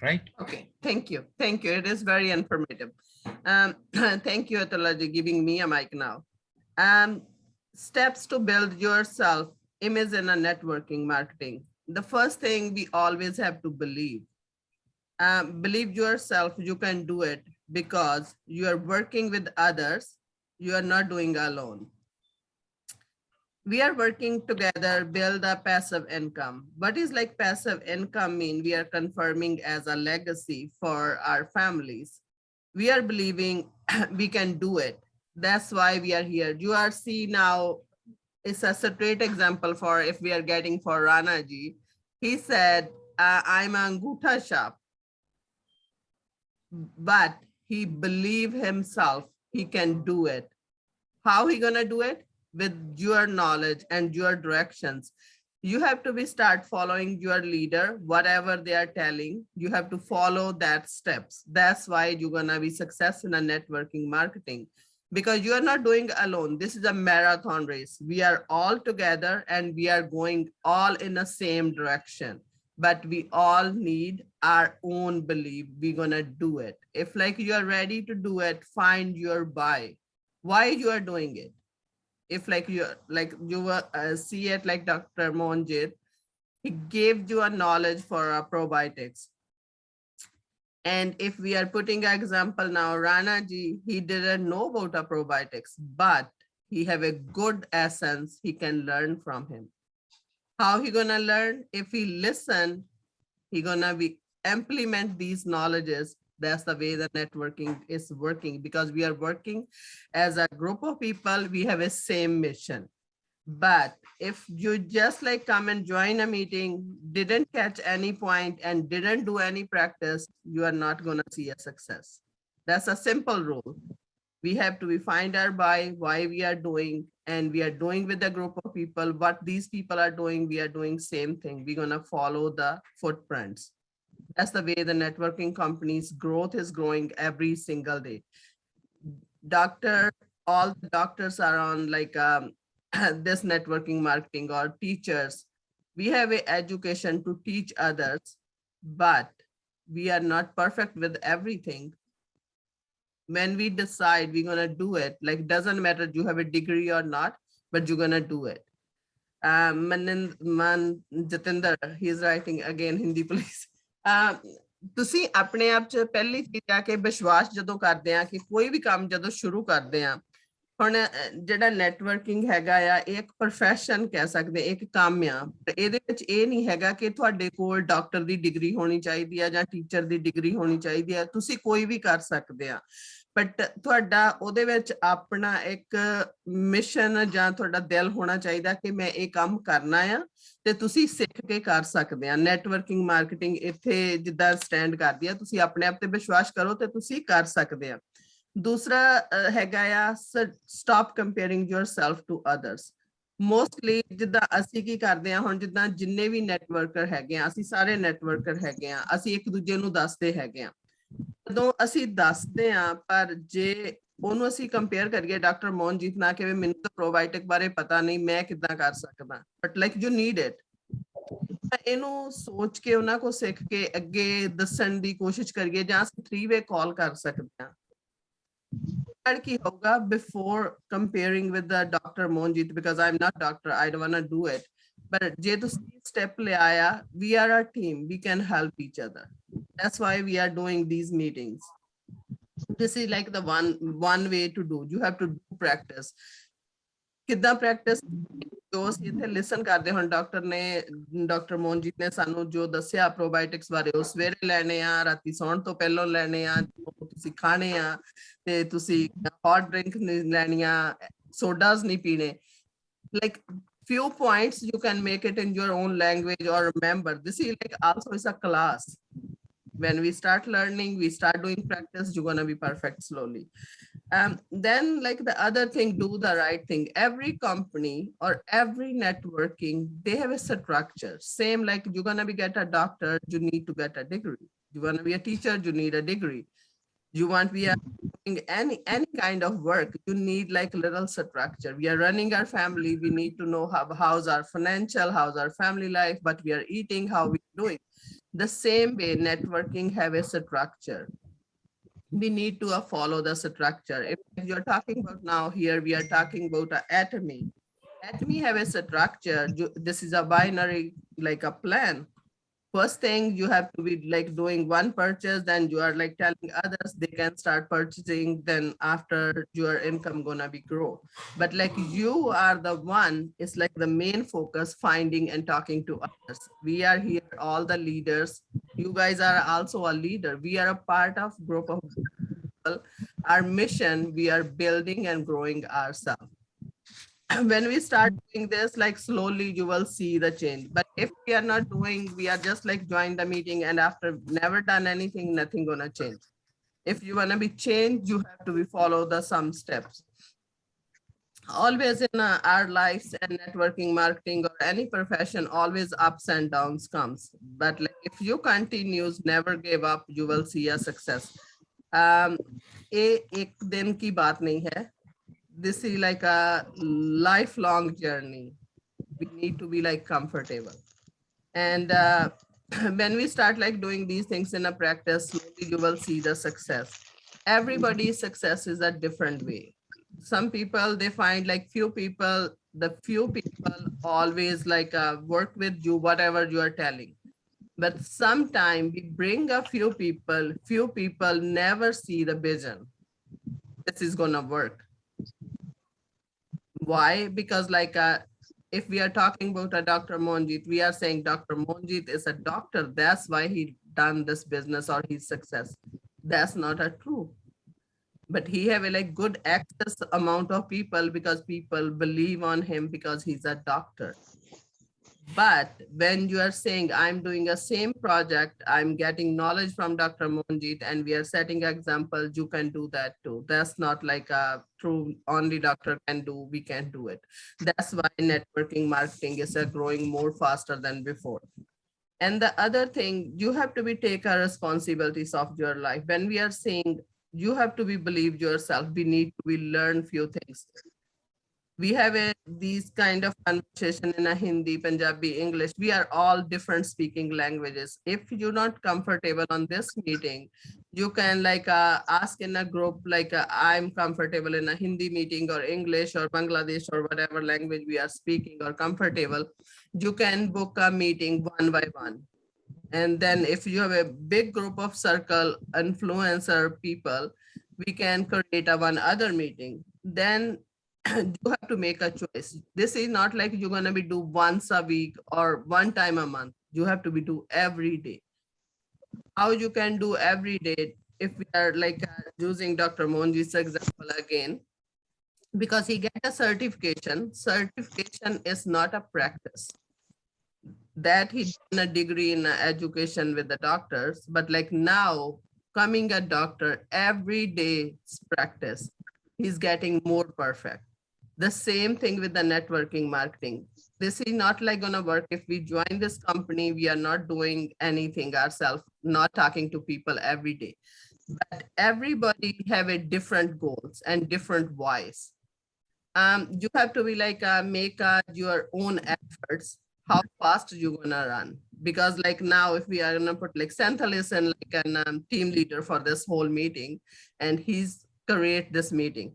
right? Okay, thank you. Thank you. It is very informative. Thank you, Atala, for giving me a mic now. Steps to build yourself image in a networking marketing. The first thing we always have to believe. Believe yourself, you can do it because you are working with others. You are not doing alone. We are working together, build a passive income. What is like passive income mean? We are confirming as a legacy for our families. We are believing we can do it. That's why we are here. You are see now, it's a straight example for if we are getting for Rana ji. He said, I'm an Angutha shop. But he believe himself, he can do it. How he gonna do it? with your knowledge and your directions. You have to be start following your leader, whatever they are telling, you have to follow that steps. That's why you're gonna be successful in a networking marketing, because you are not doing alone. This is a marathon race. We are all together and we are going all in the same direction, but we all need our own belief. We're gonna do it. If like you are ready to do it, find your why you are doing it. If like you see it like Dr. Monjit, he gave you a knowledge for probiotics. And if we are putting an example now, Rana ji, he didn't know about a probiotics, but he have a good essence. He can learn from him. How he gonna learn? If he listen, he gonna be implement these knowledges. That's the way the networking is working, because we are working as a group of people. We have a same mission. But if you just like come and join a meeting, didn't catch any point and didn't do any practice, you are not gonna see a success. That's a simple rule. We have to find our why we are doing, and we are doing with a group of people. What these people are doing, we are doing same thing. We're gonna follow the footprints. That's the way the networking company's growth is growing every single day. All the doctors are on like this networking marketing, or teachers. We have an education to teach others, but we are not perfect with everything. When we decide we're gonna do it, like doesn't matter you have a degree or not, but you're gonna do it. Jatinder, he's writing again, Hindi please. ਤੁਸੀਂ ਆਪਣੇ ਆਪ ਚ ਪਹਿਲੀ ਚੀਜ਼ ਆ ਕਿ ਵਿਸ਼ਵਾਸ ਜਦੋਂ ਕਰਦੇ ਆ ਕਿ ਕੋਈ ਵੀ ਕੰਮ ਜਦੋਂ ਸ਼ੁਰੂ ਕਰਦੇ ਆ, ਹੁਣ ਜਿਹੜਾ ਨੈਟਵਰਕਿੰਗ ਹੈਗਾ ਆ, ਇਹ ਇੱਕ ਪ੍ਰੋਫੈਸ਼ਨ ਕਹਿ ਸਕਦੇ, ਇੱਕ ਕੰਮ ਆ। ਇਹਦੇ ਵਿੱਚ ਇਹ ਨਹੀਂ ਹੈਗਾ ਕਿ ਤੁਹਾਡੇ ਕੋਲ ਡਾਕਟਰ ਦੀ ਡਿਗਰੀ ਹੋਣੀ ਚਾਹੀਦੀ ਆ ਜਾਂ ਟੀਚਰ ਦੀ ਡਿਗਰੀ ਹੋਣੀ ਚਾਹੀਦੀ ਆ, ਤੁਸੀਂ ਕੋਈ ਵੀ ਕਰ ਸਕਦੇ ਆ। ਬਟ ਤੁਹਾਡਾ ਉਹਦੇ ਵਿੱਚ ਆਪਣਾ ਇੱਕ ਮਿਸ਼ਨ ਜਾਂ ਤੁਹਾਡਾ ਦਿਲ ਹੋਣਾ ਚਾਹੀਦਾ ਕਿ ਮੈਂ ਇਹ ਕੰਮ ਕਰਨਾ ਆ, ਤੇ ਤੁਸੀਂ ਸਿੱਖ ਕੇ ਕਰ ਸਕਦੇ ਆ। ਨੈਟਵਰਕਿੰਗ ਮਾਰਕੀਟਿੰਗ ਇੱਥੇ ਜਿੱਦਾਂ ਸਟੈਂਡ ਕਰਦੀ ਆ, ਤੁਸੀਂ ਆਪਣੇ ਆਪ ਤੇ ਵਿਸ਼ਵਾਸ ਕਰੋ ਤੇ ਤੁਸੀਂ ਕਰ ਸਕਦੇ ਆ। ਦੂਸਰਾ ਹੈਗਾ ਆ stop comparing yourself to others. Mostly ਜਿੱਦਾਂ ਅਸੀਂ ਕੀ ਕਰਦੇ ਆ, ਹੁਣ ਜਿੱਦਾਂ ਜਿੰਨੇ ਵੀ ਨੈਟਵਰਕਰ ਹੈਗੇ ਆ, ਅਸੀਂ ਸਾਰੇ ਨੈਟਵਰਕਰ ਹੈਗੇ ਆ, ਅਸੀਂ ਇੱਕ ਦੂਜੇ ਨੂੰ ਦੱਸਦੇ ਹੈਗੇ ਆ। ਜਦੋਂ ਅਸੀਂ ਦੱਸਦੇ ਆ, ਪਰ ਜੇ ਉਹਨੂੰ ਅਸੀਂ ਕੰਪੇਅਰ ਕਰੀਏ ਡਾਕਟਰ ਮੋਹਨਜੀਤ ਨਾਲ ਕਿ ਮੈਨੂੰ ਤਾਂ ਪ੍ਰੋਬਾਇਓਟਿਕ ਬਾਰੇ ਪਤਾ ਨਹੀਂ, ਮੈਂ ਕਿੱਦਾਂ ਕਰ ਸਕਦਾ, but like you need it. ਇਹਨੂੰ ਸੋਚ ਕੇ ਉਹਨਾਂ ਕੋ ਸਿੱਖ ਕੇ ਅੱਗੇ ਦੱਸਣ ਦੀ ਕੋਸ਼ਿਸ਼ ਕਰੀਏ, ਜਾਂ ਅਸੀਂ 3-way ਕਾਲ ਕਰ ਸਕਦੇ ਆ। ਕੀ ਹੋਗਾ before comparing with the Dr. Monjit, because I'm not doctor, I don't want to do it. But ਜੇ ਤੁਸੀਂ step ਲਿਆਇਆ, we are a team, we can help each other. That's why we are doing these meetings. This is like the one way to do. You have to do practice. ਕਿੱਦਾਂ practice? ਜੋ ਅਸੀਂ ਇੱਥੇ ਲਿਸਨ ਕਰਦੇ, ਹੁਣ doctor ਮੋਹਨਜੀਤ ਨੇ ਸਾਨੂੰ ਜੋ ਦੱਸਿਆ ਪ੍ਰੋਬਾਇਓਟਿਕਸ ਬਾਰੇ, ਉਹ ਸਵੇਰੇ ਲੈਣੇ ਆ, ਰਾਤੀ ਸੌਣ ਤੋਂ ਪਹਿਲਾਂ ਲੈਣੇ ਆ, ਤੁਸੀਂ ਖਾਣੇ ਆ, ਤੇ ਤੁਸੀਂ ਹੌਟ ਡਰਿੰਕ ਨਹੀਂ ਲੈਣੀਆਂ, ਸੋਡਾਸ ਨਹੀਂ ਪੀਣੇ। Like few points you can make it in your own language or remember. This is like also is a class. When we start learning, we start doing practice, you're gonna be perfect slowly. Then like the other thing, do the right thing. Every company or every networking, they have a structure. Same like you're gonna be get a doctor, you need to get a degree. You wanna be a teacher, you need a degree. You want to be doing any kind of work, you need like little structure. We are running our family, we need to know how's our financial, how's our family life, what we are eating, how we're doing. The same way networking have a structure. We need to follow the structure. If you're talking about now here, we are talking about Atomy. Atomy have a structure. This is a binary, like a plan. First thing, you have to be like doing one purchase, then you are like telling others they can start purchasing, then after your income gonna be grow. But like you are the one, it's like the main focus, finding and talking to others. We are here, all the leaders. You guys are also a leader. We are a part of group of people. Our mission, we are building and growing ourselves. When we start doing this, like slowly you will see the change. But if we are not doing, we are just like join the meeting and after never done anything, nothing gonna change. If you wanna be changed, you have to follow some steps. always in our lives and networking marketing or any profession, always ups and downs comes, but like if you continues, never give up, you will see a success. ये एक दिन की बात नहीं है. This is like a lifelong journey. We need to be like comfortable, and when we start like doing these things in a practice, slowly you will see the success. Everybody's success is a different way. Some people, they find like the few people always like work with you, whatever you are telling. But sometimes we bring a few people never see the vision. This is gonna work. Why? Because like if we are talking about a Dr. Monjit, we are saying Dr. Monjit is a doctor. That's why he done this business or his success. That's not a true. But he have a like good access amount of people because people believe on him because he's a doctor. But when you are saying I'm doing a same project, I'm getting knowledge from Dr. Monjit and we are setting examples, you can do that too. That's not like a true only doctor can do, we can do it. That's why networking marketing is growing more faster than before. And the other thing, you have to be take a responsibilities of your life. When we are saying you have to be believe yourself, we need to be learn few things. We have these kind of conversation in a Hindi, Punjabi, English. We are all different speaking languages. If you're not comfortable on this meeting, you can like ask in a group, like I'm comfortable in a Hindi meeting or English or Bangladesh or whatever language we are speaking or comfortable. You can book a meeting one by one. And then if you have a big group of circle influencer people, we can create a one other meeting. Then you have to make a choice. This is not like you're going to be do once a week or one time a month. You have to be do every day. How you can do every day if we are like using Dr. Monjit's example again, because he get a certification. Certification is not a practice. That he done a degree in education with the doctors, but like now coming a doctor every day practice, he's getting more perfect. The same thing with the networking marketing. This is not like gonna work if we join this company, we are not doing anything ourselves, not talking to people every day. But everybody have a different goals and different whys. You have to be like make your own efforts, how fast you gonna run. Because like now if we are gonna put like Senthil is and like an team leader for this whole meeting and he's create this meeting.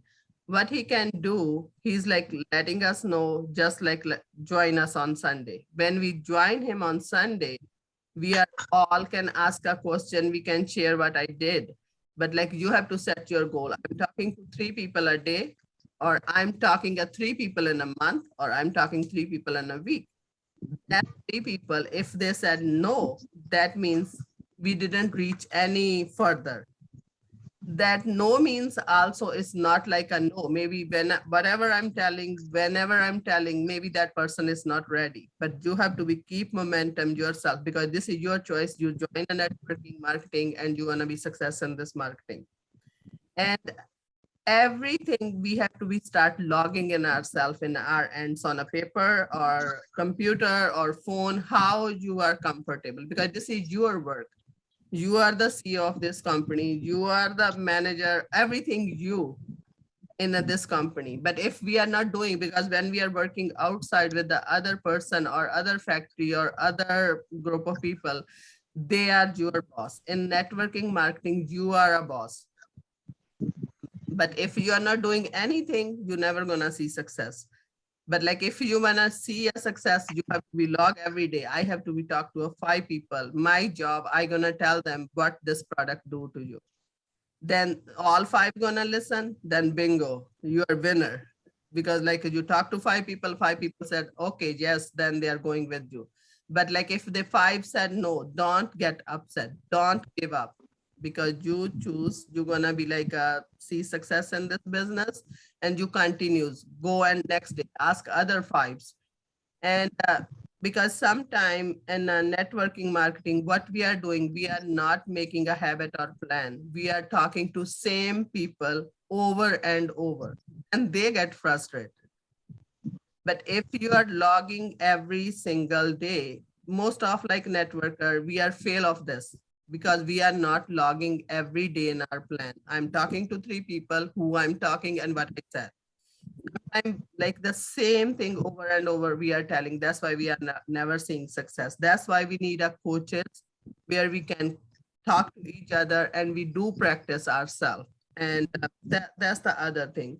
What he can do, he's like letting us know, just like join us on Sunday. When we join him on Sunday, we are all can ask a question, we can share what I did. But like you have to set your goal. I'm talking to 3 people a day, or I'm talking to 3 people in a month, or I'm talking 3 people in a week. That 3 people, if they said no, that means we didn't reach any further. That no means also is not like a no. Maybe when whatever I'm telling, whenever I'm telling, maybe that person is not ready. But you have to be keep momentum yourself because this is your choice. You join a networking marketing and you want to be successful in this marketing. And everything we have to be start logging in ourselves in our ends on a paper or computer or phone, how you are comfortable, because this is your work. You are the CEO of this company. You are the manager, everything you in this company. But if we are not doing, because when we are working outside with the other person or other factory or other group of people, they are your boss. In networking marketing, you are a boss. But if you are not doing anything, you're never gonna see success. But like if you wanna see a success, you have to be log every day. I have to be talk to 5 people. My job, I gonna tell them what this product do to you. Then all 5 gonna listen, then bingo, you are winner. Because like you talk to 5 people said, okay, yes, then they are going with you. But like if the 5 said no, don't get upset, don't give up. Because you choose, you're gonna be like see success in this business and you continues, go and next day ask other 5s. And because sometime in networking marketing, what we are doing, we are not making a habit or plan. We are talking to same people over and over and they get frustrated. But if you are logging every single day, most of like networker, we are fail of this because we are not logging every day in our plan. I'm talking to 3 people who I'm talking and what I said. I'm like the same thing over and over we are telling. That's why we are never seeing success. That's why we need a coaches where we can talk to each other and we do practice ourselves. And that's the other thing.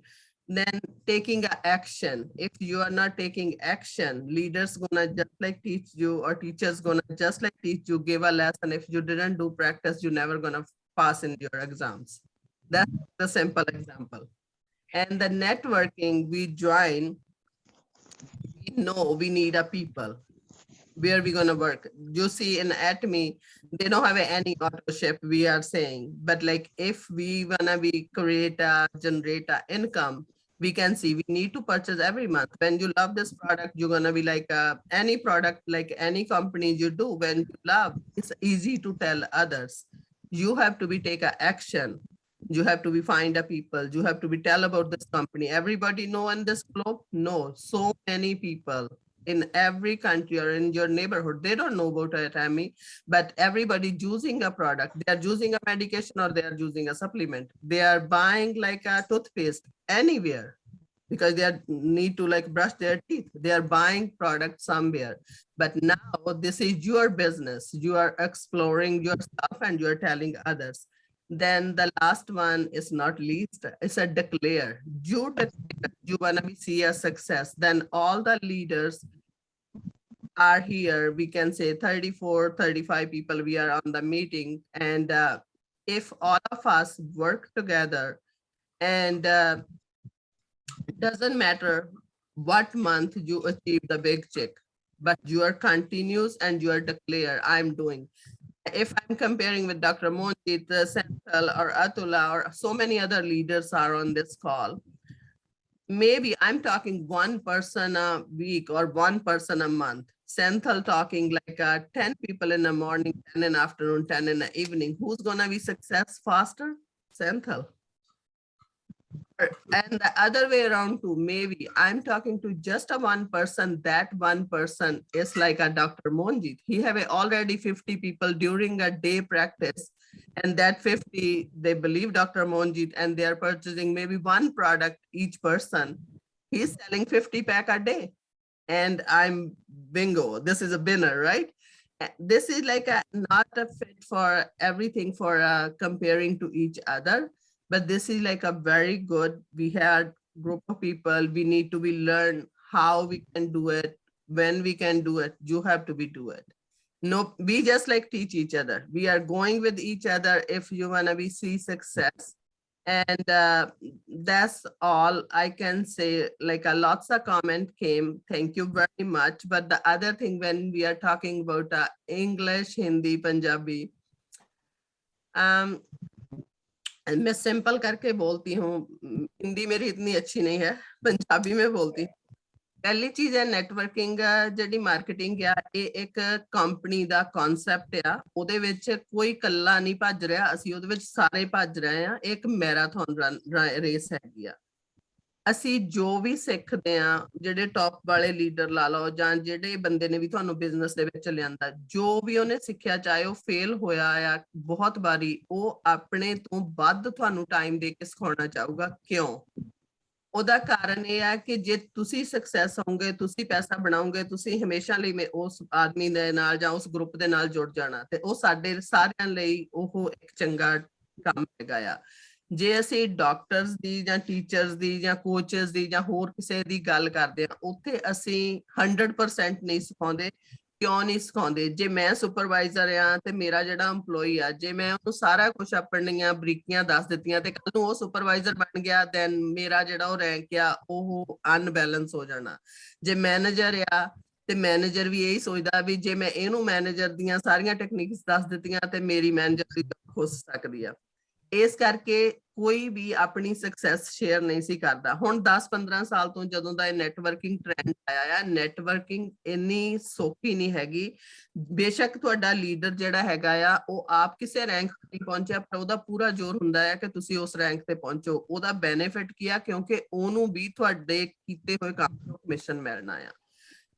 Then taking a action. If you are not taking action, leaders gonna just like teach you, or teachers gonna just like teach you, give a lesson. If you didn't do practice, you're never gonna pass in your exams. That's the simple example. And the networking we join, we know we need a people. Where we gonna work? You see in Atomy, they don't have any auto-ship, we are saying. But like if we wanna create a generate a income, we can see we need to purchase every month. When you love this product, you're gonna be like any product, like any company you do, when you love, it's easy to tell others. You have to be take a action. You have to be find a people. You have to be tell about this company. Everybody know in this globe? No, so many people in every country or in your neighborhood, they don't know about Atomy, but everybody using a product. They are using a medication or they are using a supplement. They are buying like a toothpaste anywhere because they are, need to like brush their teeth. They are buying products somewhere. But now this is your business. You are exploring yourself and you are telling others. Then the last one is not least, it's a declare. You declare you wanna see a success. Then all the leaders are here. We can say 34, 35 people, we are on the meeting. And if all of us work together, and it doesn't matter what month you achieve the big check, but you are continuous and you are declare, I'm doing. If I'm comparing with Dr. Monjit, Senthil, or Atula, or so many other leaders are on this call, maybe I'm talking one person a week or one person a month. Senthil talking like 10 people in the morning, 10 in the afternoon, 10 in the evening. Who's gonna be success faster? Senthil. And the other way around too, maybe I'm talking to just a one person, that one person is like a Dr. Monjit. He have already 50 people during a day practice, and that 50, they believe Dr. Monjit and they are purchasing maybe one product each person. He's selling 50 pack a day. And I'm bingo, this is a winner, right? This is like not a fit for everything for comparing to each other. But this is like a very good, we had group of people, we need to be learn how we can do it, when we can do it, you have to be do it. No, we just like teach each other. We are going with each other if you wanna be see success. And that's all I can say. Like lots of comment came, thank you very much. But the other thing, when we are talking about English, Hindi, Punjabi, मैं simple करके बोलती हूँ, हिंदी मेरी इतनी अच्छी नहीं है, पंजाबी में बोलती हूँ। पहली चीज है नेटवर्किंग ਜਿਹੜੀ ਮਾਰਕੀਟਿੰਗ ਆ, ਇਹ ਇੱਕ ਕੰਪਨੀ ਦਾ ਕਨਸੈਪਟ ਆ। ਉਹਦੇ ਵਿੱਚ ਕੋਈ ਇਕੱਲਾ ਨਹੀਂ ਭੱਜ ਰਿਹਾ, ਅਸੀਂ ਉਹਦੇ ਵਿੱਚ ਸਾਰੇ ਭੱਜ ਰਹੇ ਆ। ਇੱਕ ਮੈਰਾਥਨ ਰੇਸ ਹੈਗੀ ਆ। ਅਸੀਂ ਜੋ ਵੀ ਸਿੱਖਦੇ ਆ, ਜਿਹੜੇ ਟੌਪ ਵਾਲੇ ਲੀਡਰ ਲਾ ਲਓ ਜਾਂ ਜਿਹੜੇ ਬੰਦੇ ਨੇ ਵੀ ਤੁਹਾਨੂੰ ਬਿਜ਼ਨਸ ਦੇ ਵਿੱਚ ਲਿਆਂਦਾ, ਜੋ ਵੀ ਉਹਨੇ ਸਿੱਖਿਆ, ਚਾਹੇ ਉਹ ਫੇਲ ਹੋਇਆ ਆ ਬਹੁਤ ਵਾਰੀ, ਉਹ ਆਪਣੇ ਤੋਂ ਵੱਧ ਤੁਹਾਨੂੰ ਟਾਈਮ ਦੇ ਕੇ ਸਿਖਾਉਣਾ ਚਾਹੂਗਾ। ਕਿਉਂ? ਉਹਦਾ ਕਾਰਨ ਇਹ ਆ ਕਿ ਜੇ ਤੁਸੀਂ ਸਕਸੈਸ ਹੋਵੋਗੇ, ਤੁਸੀਂ ਪੈਸਾ ਬਣਾਓਗੇ, ਤੁਸੀਂ ਹਮੇਸ਼ਾ ਲਈ ਉਸ ਆਦਮੀ ਦੇ ਨਾਲ ਜਾਂ ਉਸ ਗਰੁੱਪ ਦੇ ਨਾਲ ਜੁੜ ਜਾਣਾ, ਤੇ ਉਹ ਸਾਡੇ ਸਾਰਿਆਂ ਲਈ ਉਹ ਇੱਕ ਚੰਗਾ ਕੰਮ ਹੈਗਾ ਆ। ਜੇ ਅਸੀਂ ਡਾਕਟਰਸ ਦੀ ਜਾਂ ਟੀਚਰਸ ਦੀ ਜਾਂ ਕੋਚਸ ਦੀ ਜਾਂ ਹੋਰ ਕਿਸੇ ਦੀ ਗੱਲ ਕਰਦੇ ਆ, ਉੱਥੇ ਅਸੀਂ 100% ਨਹੀਂ ਸਿਖਾਉਂਦੇ। ਕਿਉਂ ਨਹੀਂ ਸਿਖਾਉਂਦੇ? ਜੇ ਮੈਂ ਸੁਪਰਵਾਈਜ਼ਰ ਆ ਤੇ ਮੇਰਾ ਜਿਹੜਾ EMPLOYEE ਆ, ਜੇ ਮੈਂ ਉਹਨੂੰ ਸਾਰਾ ਕੁਝ ਆਪਣੀਆਂ ਬਰੀਕੀਆਂ ਦੱਸ ਦਿੱਤੀਆਂ ਤੇ ਕੱਲ ਨੂੰ ਉਹ ਸੁਪਰਵਾਈਜ਼ਰ ਬਣ ਗਿਆ, ਦੈਨ ਮੇਰਾ ਜਿਹੜਾ ਉਹ ਰੈਂਕ ਆ ਉਹ ਅਨਬੈਲੈਂਸ ਹੋ ਜਾਣਾ। ਜੇ ਮੈਨੇਜਰ ਆ ਤੇ ਮੈਨੇਜਰ ਵੀ ਇਹੀ ਸੋਚਦਾ ਵੀ ਜੇ ਮੈਂ ਇਹਨੂੰ ਮੈਨੇਜਰ ਦੀਆਂ ਸਾਰੀਆਂ ਟੈਕਨੀਕਸ ਦੱਸ ਦਿੱਤੀਆਂ ਤੇ ਮੇਰੀ ਮੈਨੇਜਰ ਦੀ ਖੁੱਸ ਸਕਦੀ ਆ। ਇਸ ਕਰਕੇ ਕੋਈ ਵੀ ਆਪਣੀ ਸਕਸੈਸ ਸ਼ੇਅਰ ਨਹੀਂ ਸੀ ਕਰਦਾ। ਹੁਣ 10-15 ਸਾਲ ਤੋਂ ਜਦੋਂ ਦਾ ਇਹ ਨੈਟਵਰਕਿੰਗ ਟ੍ਰੈਂਡ ਆਇਆ ਆ, ਨੈਟਵਰਕਿੰਗ ਇੰਨੀ ਸੌਖੀ ਨਹੀਂ ਹੈਗੀ। ਬੇਸ਼ੱਕ ਤੁਹਾਡਾ ਲੀਡਰ ਜਿਹੜਾ ਹੈਗਾ ਆ ਉਹ ਆਪ ਕਿਸੇ ਰੈਂਕ ਤੇ ਪਹੁੰਚਿਆ, ਪਰ ਉਹਦਾ ਪੂਰਾ ਜ਼ੋਰ ਹੁੰਦਾ ਹੈ ਕਿ ਤੁਸੀਂ ਉਸ ਰੈਂਕ ਤੇ ਪਹੁੰਚੋ। ਉਹਦਾ ਬੈਨੀਫਿਟ ਕੀ ਆ, ਕਿਉਂਕਿ ਉਹਨੂੰ ਵੀ ਤੁਹਾਡੇ ਕੀਤੇ ਹੋਏ ਕੰਮ ਤੋਂ ਕਮਿਸ਼ਨ ਮਿਲਣਾ ਆ।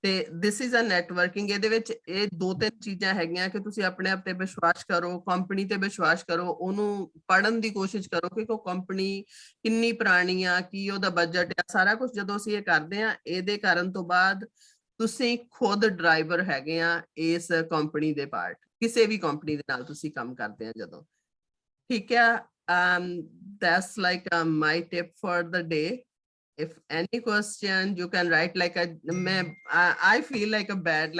ਤੇ ਦਿਸ ਇਜ਼ ਅ ਨੈਟਵਰਕਿੰਗ। ਇਹਦੇ ਵਿੱਚ ਇਹ 2-3 ਚੀਜ਼ਾਂ ਹੈਗੀਆਂ ਕਿ ਤੁਸੀਂ ਆਪਣੇ ਆਪ ਤੇ ਵਿਸ਼ਵਾਸ ਕਰੋ, ਕੰਪਨੀ ਤੇ ਵਿਸ਼ਵਾਸ ਕਰੋ, ਉਹਨੂੰ ਪੜ੍ਹਨ ਦੀ ਕੋਸ਼ਿਸ਼ ਕਰੋ ਕਿ ਉਹ ਕੰਪਨੀ ਕਿੰਨੀ ਪੁਰਾਣੀ ਆ, ਕੀ ਉਹਦਾ ਬਜਟ ਆ, ਸਾਰਾ ਕੁਝ ਜਦੋਂ ਅਸੀਂ ਇਹ ਕਰਦੇ ਆ, ਇਹਦੇ ਕਰਨ ਤੋਂ ਬਾਅਦ ਤੁਸੀਂ ਖੁਦ ਡਰਾਈਵਰ ਹੈਗੇ ਆ ਇਸ ਕੰਪਨੀ ਦੇ ਪਾਰਟ, ਕਿਸੇ ਵੀ ਕੰਪਨੀ ਦੇ ਨਾਲ ਤੁਸੀਂ ਕੰਮ ਕਰਦੇ ਆ ਜਦੋਂ। ਠੀਕ ਆ, that's like my tip for the day. If any question you can write like I feel like a bad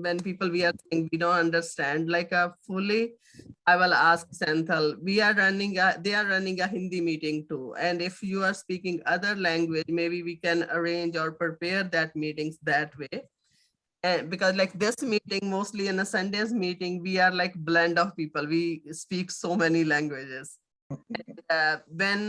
when people we are saying we don't understand fully, I will ask Senthil. They are running a Hindi meeting too, and if you are speaking other language, maybe we can arrange or prepare that meetings that way. And because like this meeting, mostly in a Sunday's meeting, we are like blend of people, we speak so many languages. When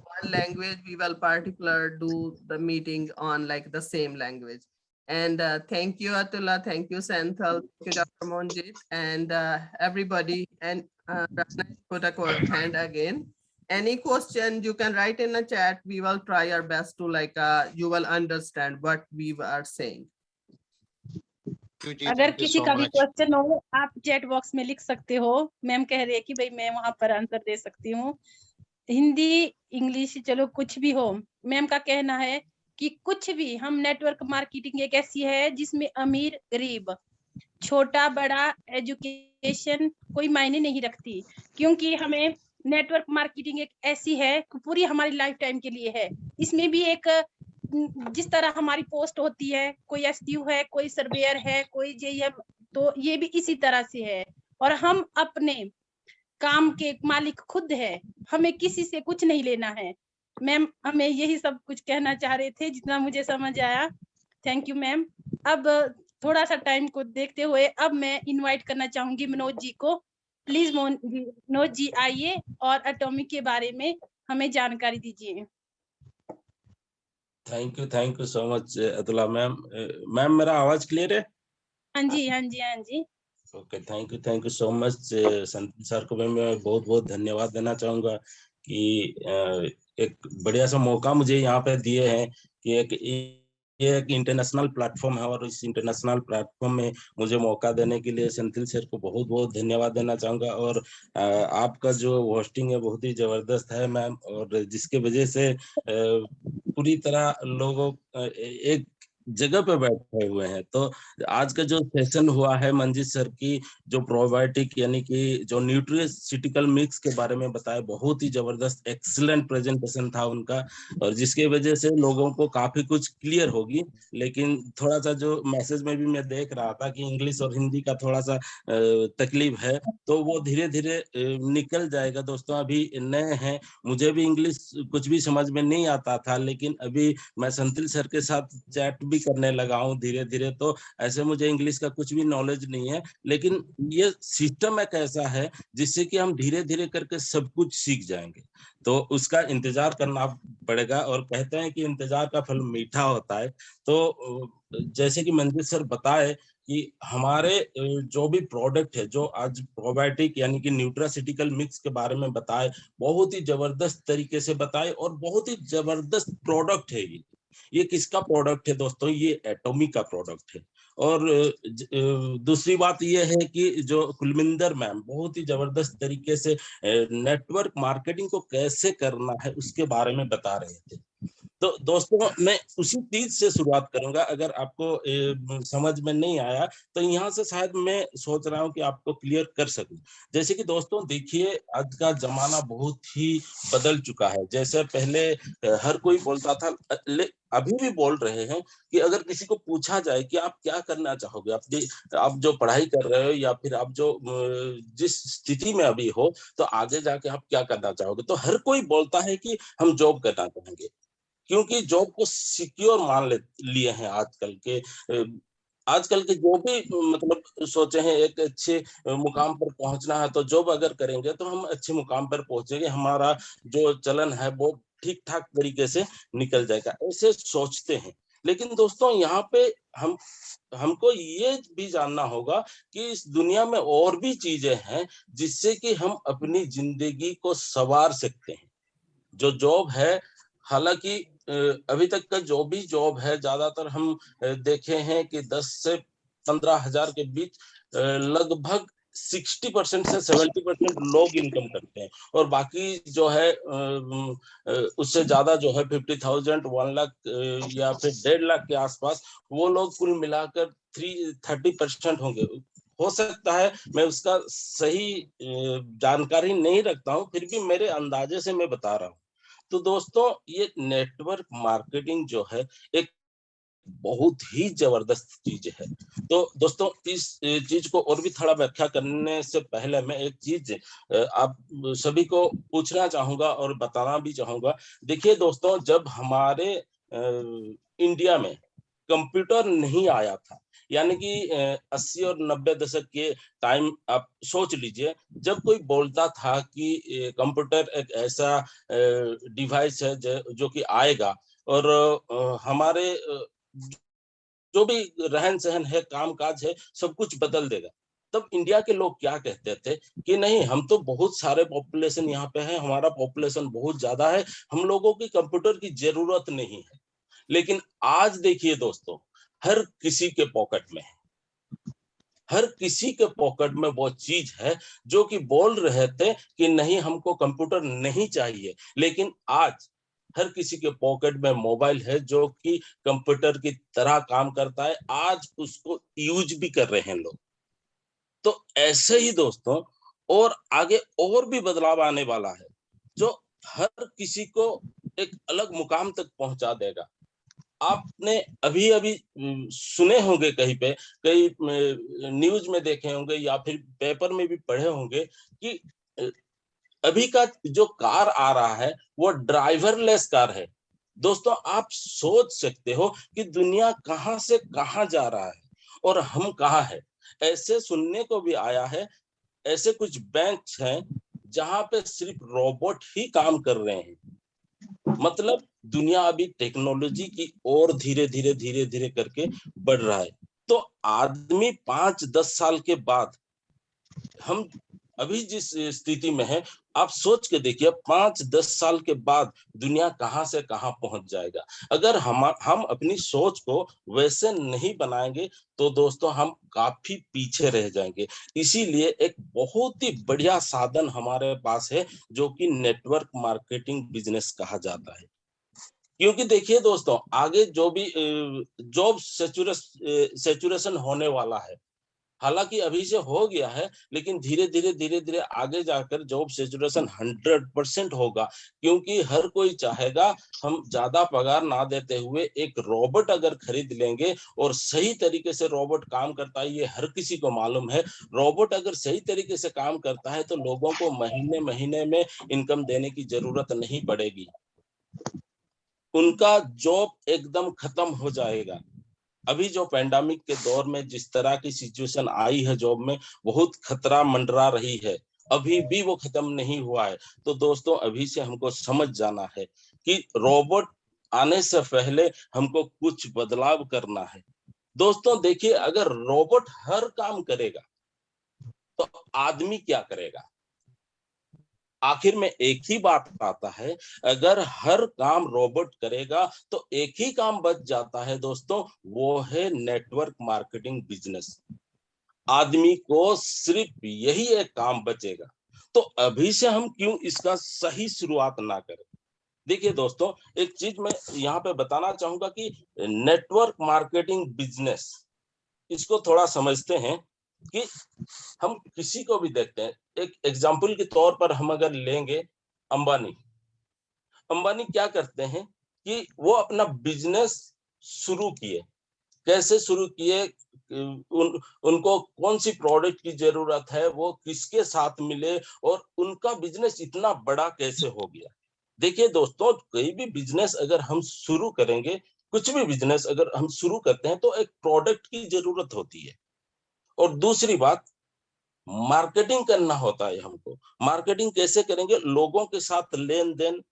one language, we will particular do the meeting on like the same language. And thank you Atula, thank you Senthil, thank you Dr. Monjit, and everybody. And Rana put a hand again. Any question you can write in the chat, we will try our best to you will understand what we are saying. अगर किसी का भी question हो आप chat box में लिख सकते हो। मैम कह रही है कि भाई मैं वहां पर आंसर दे सकती हूँ, हिंदी इंग्लिश चलो कुछ भी हो। मैम का कहना है कि कुछ भी, हम नेटवर्क मार्केटिंग एक ऐसी है जिसमें अमीर गरीब छोटा बड़ा एजुकेशन कोई मायने नहीं रखती, क्योंकि हमें नेटवर्क मार्केटिंग एक ऐसी है पूरी हमारी लाइफ टाइम के लिए है। इसमें भी एक जिस तरह हमारी पोस्ट होती है, कोई एसटीयू है, कोई सर्वेयर है, कोई जेईएम, तो ये भी इसी तरह से है। और हम अपने काम के मालिक खुद है, हमें किसी से कुछ नहीं लेना है। मैम हमें यही सब कुछ कहना चाह रहे थे जितना मुझे समझ आया। Thank you ma'am. अब थोड़ा सा टाइम को देखते हुए अब मैं इनवाइट करना चाहूंगी मनोज जी को। प्लीज मनोज जी आइए और एटॉमिक के बारे में हमें जानकारी दीजिए। Thank you so much Atula ma'am. Ma'am मेरा आवाज क्लियर है? हाँ जी हाँ जी हाँ जी। Okay, thank you so much Santosh sir को मैं बहुत बहुत धन्यवाद देना चाहूंगा कि एक बढ़िया सा मौका मुझे यहाँ पे दिए हैं कि ये एक इंटरनेशनल प्लेटफॉर्म है, और इस इंटरनेशनल प्लेटफॉर्म में मुझे मौका देने के लिए सेंथिल सर को बहुत बहुत धन्यवाद देना चाहूंगा। और आपका जो होस्टिंग है बहुत ही जबरदस्त है मैम, और जिसके वजह से पूरी तरह लोगों एक जगह पे बैठे हुए हैं। तो आज का जो सेशन हुआ है मंजीत सर की जो प्रोबायोटिक यानी कि जो न्यूट्रिशिटिकल मिक्स के बारे में बताया, बहुत ही जबरदस्त एक्सीलेंट प्रेजेंटेशन था उनका, और जिसके वजह से लोगों को काफी कुछ क्लियर होगी। लेकिन थोड़ा सा जो मैसेज में भी मैं देख रहा था कि इंग्लिश और हिंदी का थोड़ा सा तकलीफ है, तो वो धीरे धीरे निकल जाएगा। दोस्तों अभी नए हैं, मुझे भी इंग्लिश कुछ भी समझ में नहीं आता था, लेकिन अभी मैं संतिल सर के साथ चैट भी करने लगा हूँ धीरे धीरे। तो ऐसे मुझे इंग्लिश का कुछ भी नॉलेज नहीं है, लेकिन ये सिस्टम एक ऐसा है जिससे कि हम धीरे धीरे करके सब कुछ सीख जाएंगे। तो उसका इंतजार करना पड़ेगा, और कहते हैं कि इंतजार का फल मीठा होता है। तो जैसे कि मंजीत सर बताए कि हमारे जो भी प्रोडक्ट है, जो आज प्रोबायोटिक यानी कि न्यूट्रासिटिकल मिक्स के बारे में बताए, बहुत ही जबरदस्त तरीके से बताए, और बहुत ही जबरदस्त प्रोडक्ट है। ये किसका प्रोडक्ट है दोस्तों? ये एटॉमिक का प्रोडक्ट है। और दूसरी बात ये है कि जो कुलविंदर मैम बहुत ही जबरदस्त तरीके से नेटवर्क मार्केटिंग को कैसे करना है उसके बारे में बता रहे थे। तो दोस्तों मैं उसी चीज से शुरुआत करूंगा। अगर आपको समझ में नहीं आया तो यहाँ से शायद मैं सोच रहा हूँ कि आपको क्लियर कर सकूं। जैसे कि दोस्तों देखिए, आज का जमाना बहुत ही बदल चुका है। जैसे पहले हर कोई बोलता था, अभी भी बोल रहे हैं कि अगर किसी को पूछा जाए कि आप क्या करना चाहोगे, आप जो पढ़ाई कर रहे हो या फिर आप जो जिस स्थिति में अभी हो, तो आगे जाके आप क्या करना चाहोगे, तो हर कोई बोलता है कि हम जॉब करना चाहेंगे, क्योंकि जॉब को सिक्योर मान लिए हैं आजकल के। आजकल के जो भी मतलब सोचे हैं एक अच्छे मुकाम पर पहुंचना है, तो जॉब अगर करेंगे तो हम अच्छे मुकाम पर पहुंचेंगे, हमारा जो चलन है वो ठीक ठाक तरीके से निकल जाएगा, ऐसे सोचते हैं। लेकिन दोस्तों यहाँ पे हमको ये भी जानना होगा कि इस दुनिया में और भी चीजें हैं जिससे कि हम अपनी जिंदगी को संवार सकते हैं। जो जॉब है, हालांकि अभी तक का जो भी जॉब है, ज्यादातर हम देखे हैं कि 10 से 15 हजार के बीच लगभग 60% से 70% लोग इनकम करते हैं, और बाकी जो है उससे ज्यादा जो है 50,000, 1 लाख या फिर 1.5 लाख के आसपास वो लोग कुल मिलाकर 30% होंगे। हो सकता है मैं उसका सही जानकारी नहीं रखता हूँ, फिर भी मेरे अंदाजे से मैं बता रहा हूँ। तो दोस्तों ये नेटवर्क मार्केटिंग जो है एक बहुत ही जबरदस्त चीज है। तो दोस्तों इस चीज को और भी थोड़ा व्याख्या करने से पहले मैं एक चीज आप सभी को पूछना चाहूंगा और बताना भी चाहूंगा। देखिए दोस्तों, जब हमारे इंडिया में कंप्यूटर नहीं आया था, यानी कि 80 और 90 दशक के टाइम, आप सोच लीजिए, जब कोई बोलता था कि कंप्यूटर एक ऐसा डिवाइस है जो कि आएगा और हमारे जो भी रहन सहन है, काम काज है, सब कुछ बदल देगा, तब इंडिया के लोग क्या कहते थे कि नहीं, हम तो बहुत सारे पॉपुलेशन यहाँ पे है, हमारा पॉपुलेशन बहुत ज्यादा है, हम लोगों की कंप्यूटर की जरूरत नहीं है। लेकिन आज देखिए दोस्तों, हर किसी के पॉकेट में है, हर किसी के पॉकेट में वो चीज है जो कि बोल रहे थे कि नहीं हमको कंप्यूटर नहीं चाहिए, लेकिन आज हर किसी के पॉकेट में मोबाइल है जो कि कंप्यूटर की तरह काम करता है, आज उसको यूज भी कर रहे हैं लोग। तो ऐसे ही दोस्तों और आगे और भी बदलाव आने वाला है जो हर किसी को एक अलग मुकाम तक पहुंचा देगा। आपने अभी अभी सुने होंगे कहीं पे, कई न्यूज में देखे होंगे या फिर पेपर में भी पढ़े होंगे कि अभी का जो कार आ रहा है वो ड्राइवरलेस कार है। दोस्तों आप सोच सकते हो कि दुनिया कहां से कहां जा रहा है और हम कहां है। ऐसे सुनने को भी आया है, ऐसे कुछ बैंक हैं जहां पे सिर्फ रोबोट ही काम कर रहे हैं। मतलब दुनिया अभी टेक्नोलॉजी की ओर धीरे धीरे धीरे धीरे करके बढ़ रहा है। तो आदमी 5-10 साल के बाद, हम अभी जिस स्थिति में है, आप सोच के देखिए 5-10 साल के बाद दुनिया कहां से कहां पहुंच जाएगा। अगर हम अपनी सोच को वैसे नहीं बनाएंगे तो दोस्तों हम काफी पीछे रह जाएंगे। इसीलिए एक बहुत ही बढ़िया साधन हमारे पास है जो कि नेटवर्क मार्केटिंग बिजनेस कहा जाता है। क्योंकि देखिए दोस्तों, आगे जो भी जॉब सेचुरेशन होने वाला है, हालांकि अभी से हो गया है, लेकिन धीरे धीरे आगे जाकर जॉब सेचुरेशन 100% होगा, क्योंकि हर कोई चाहेगा हम ज्यादा पगार ना देते हुए एक रोबोट अगर खरीद लेंगे, और सही तरीके से रोबोट काम करता है ये हर किसी को मालूम है। रोबोट अगर सही तरीके से काम करता है तो लोगों को महीने महीने में इनकम देने की जरूरत नहीं पड़ेगी, उनका जॉब एकदम खत्म हो जाएगा। अभी जो पेंडेमिक के दौर में जिस तरह की सिचुएशन आई है जॉब में, बहुत खतरा मंडरा रही है, अभी भी वो खत्म नहीं हुआ है। तो दोस्तों अभी से हमको समझ जाना है कि रोबोट आने से पहले हमको कुछ बदलाव करना है। दोस्तों देखिए, अगर रोबोट हर काम करेगा तो आदमी क्या करेगा? आखिर में एक ही बात आता है, अगर हर काम रोबोट करेगा तो एक ही काम बच जाता है दोस्तों, वो है नेटवर्क मार्केटिंग बिजनेस। आदमी को सिर्फ यही एक काम बचेगा। तो अभी से हम क्यों इसका सही शुरुआत ना करें? देखिए दोस्तों, एक चीज मैं यहाँ पे बताना चाहूंगा कि नेटवर्क मार्केटिंग बिजनेस, इसको थोड़ा समझते हैं कि हम किसी को भी देखते हैं। एक एग्जाम्पल के तौर पर हम अगर लेंगे अंबानी, अंबानी क्या करते हैं कि वो अपना बिजनेस शुरू किए। कैसे शुरू किए? उनको कौन सी प्रोडक्ट की जरूरत है, वो किसके साथ मिले, और उनका बिजनेस इतना बड़ा कैसे हो गया। देखिए दोस्तों, कोई भी बिजनेस अगर हम शुरू करेंगे कुछ भी बिजनेस अगर हम शुरू करते हैं तो एक प्रोडक्ट की जरूरत होती है। और दूसरी बात, मार्केटिंग करना होता है हमको। मार्केटिंग कैसे करेंगे? लोगों के साथ लेन देन,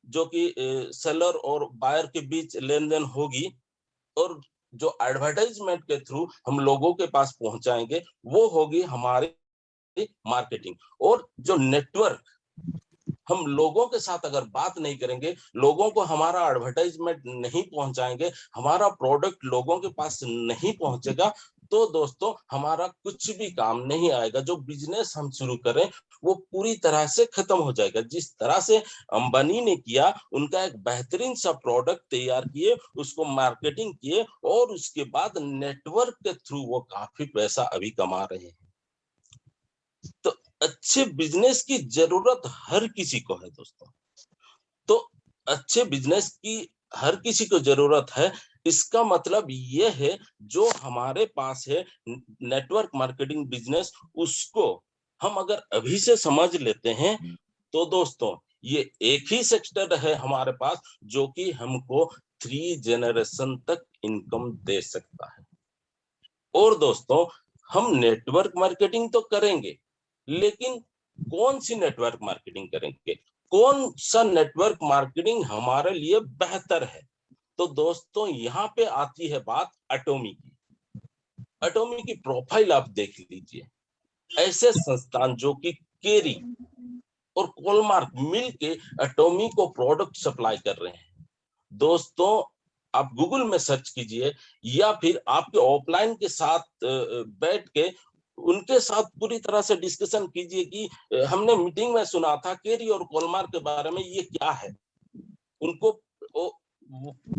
जो कि सेलर और बायर के बीच लेन देन होगी, और जो एडवर्टाइजमेंट के थ्रू हम लोगों के पास पहुंचाएंगे वो होगी हमारी मार्केटिंग। और जो नेटवर्क, हम लोगों के साथ अगर बात नहीं करेंगे, लोगों को हमारा एडवर्टाइजमेंट नहीं पहुंचाएंगे, हमारा प्रोडक्ट लोगों के पास नहीं पहुंचेगा, तो दोस्तों हमारा कुछ भी काम नहीं आएगा। जो बिजनेस हम शुरू करें वो पूरी तरह से खत्म हो जाएगा। जिस तरह से अंबानी ने किया, उनका एक बेहतरीन सा प्रोडक्ट तैयार किए, उसको मार्केटिंग किए, और उसके बाद नेटवर्क के थ्रू वो काफी पैसा अभी कमा रहे हैं। तो अच्छे बिजनेस की जरूरत हर किसी को है दोस्तों। तो अच्छे बिजनेस की हर किसी को जरूरत है। इसका मतलब ये है, जो हमारे पास है नेटवर्क मार्केटिंग बिजनेस, उसको हम अगर अभी से समझ लेते हैं तो दोस्तों ये एक ही सेक्टर है हमारे पास जो कि हमको 3 जनरेशन तक इनकम दे सकता है। और दोस्तों हम नेटवर्क मार्केटिंग तो करेंगे, लेकिन कौन सी नेटवर्क मार्केटिंग करेंगे? कौन सा नेटवर्क मार्केटिंग हमारे लिए बेहतर है? तो दोस्तों यहाँ पे आती है बात एटोमी की। एटोमी की प्रोफाइल आप देख लीजिए। ऐसे संस्थान जो कि केरी और कोलमार्क मिलके एटोमी को प्रोडक्ट सप्लाई कर रहे हैं। दोस्तों आप गूगल में सर्च कीजिए, या फिर आपके ऑफलाइन के साथ बैठ के उनके साथ पूरी तरह से डिस्कशन कीजिए कि हमने मीटिंग में सुना था केरी और कोलमार्क के बारे में, ये क्या है। उनको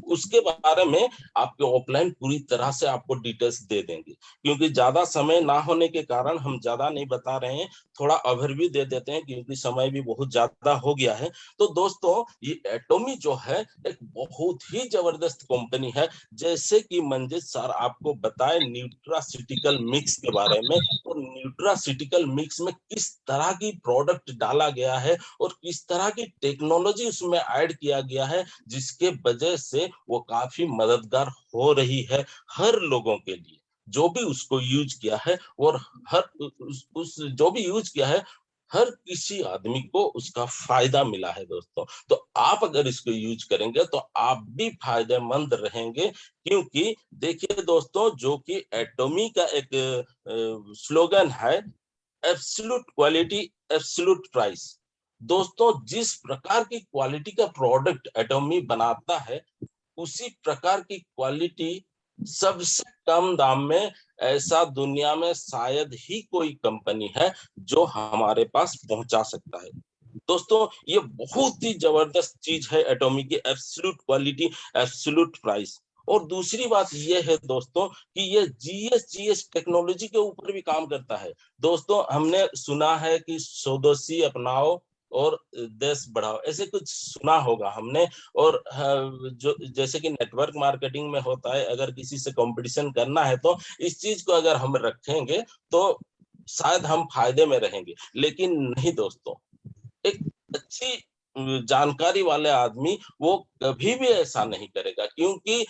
उसके बारे में आपके ऑफलाइन पूरी तरह से आपको डिटेल्स दे देंगे। क्योंकि ज्यादा समय ना होने के कारण हम ज्यादा नहीं बता रहे हैं, थोड़ा ओवरव्यू दे देते हैं क्योंकि समय भी बहुत ज्यादा हो गया है। तो दोस्तों ये एटोमी जो है एक बहुत ही जबरदस्त कंपनी है। जैसे कि मंजित सर आपको बताए न्यूट्रास्यूटिकल मिक्स के बारे में, तो न्यूट्रास्यूटिकल मिक्स में किस तरह की प्रोडक्ट डाला गया है और किस तरह की टेक्नोलॉजी उसमें ऐड किया गया है, जिसके वजह से वो काफी मददगार हो रही है हर लोगों के लिए जो भी उसको यूज किया है। और हर उस जो भी यूज किया है, हर किसी आदमी को उसका फायदा मिला है दोस्तों। तो आप अगर इसको यूज करेंगे तो आप भी फायदेमंद रहेंगे। क्योंकि देखिए दोस्तों, जो कि एटोमी का एक स्लोगन है, एब्सोल्यूट क्वालिटी एब्सोल्यूट प्राइस। दोस्तों जिस प्रकार की क्वालिटी का प्रोडक्ट एटोमी बनाता है, उसी प्रकार की क्वालिटी सबसे कम दाम में ऐसा दुनिया में शायद ही कोई कंपनी है जो हमारे पास पहुंचा सकता है। दोस्तों ये बहुत ही जबरदस्त चीज है एटोमी की, एब्सोल्यूट क्वालिटी एब्सोल्यूट प्राइस। और दूसरी बात ये है दोस्तों कि ये जीएस टेक्नोलॉजी के ऊपर भी काम करता है। दोस्तों हमने सुना है कि स्वदेशी अपनाओ और देश बढ़ाओ, ऐसे कुछ सुना होगा हमने। और जो जैसे कि नेटवर्क मार्केटिंग में होता है, अगर किसी से कंपटीशन करना है तो इस चीज को अगर हम रखेंगे तो शायद हम फायदे में रहेंगे। लेकिन नहीं दोस्तों, एक अच्छी जानकारी वाले आदमी वो कभी भी ऐसा नहीं करेगा। क्योंकि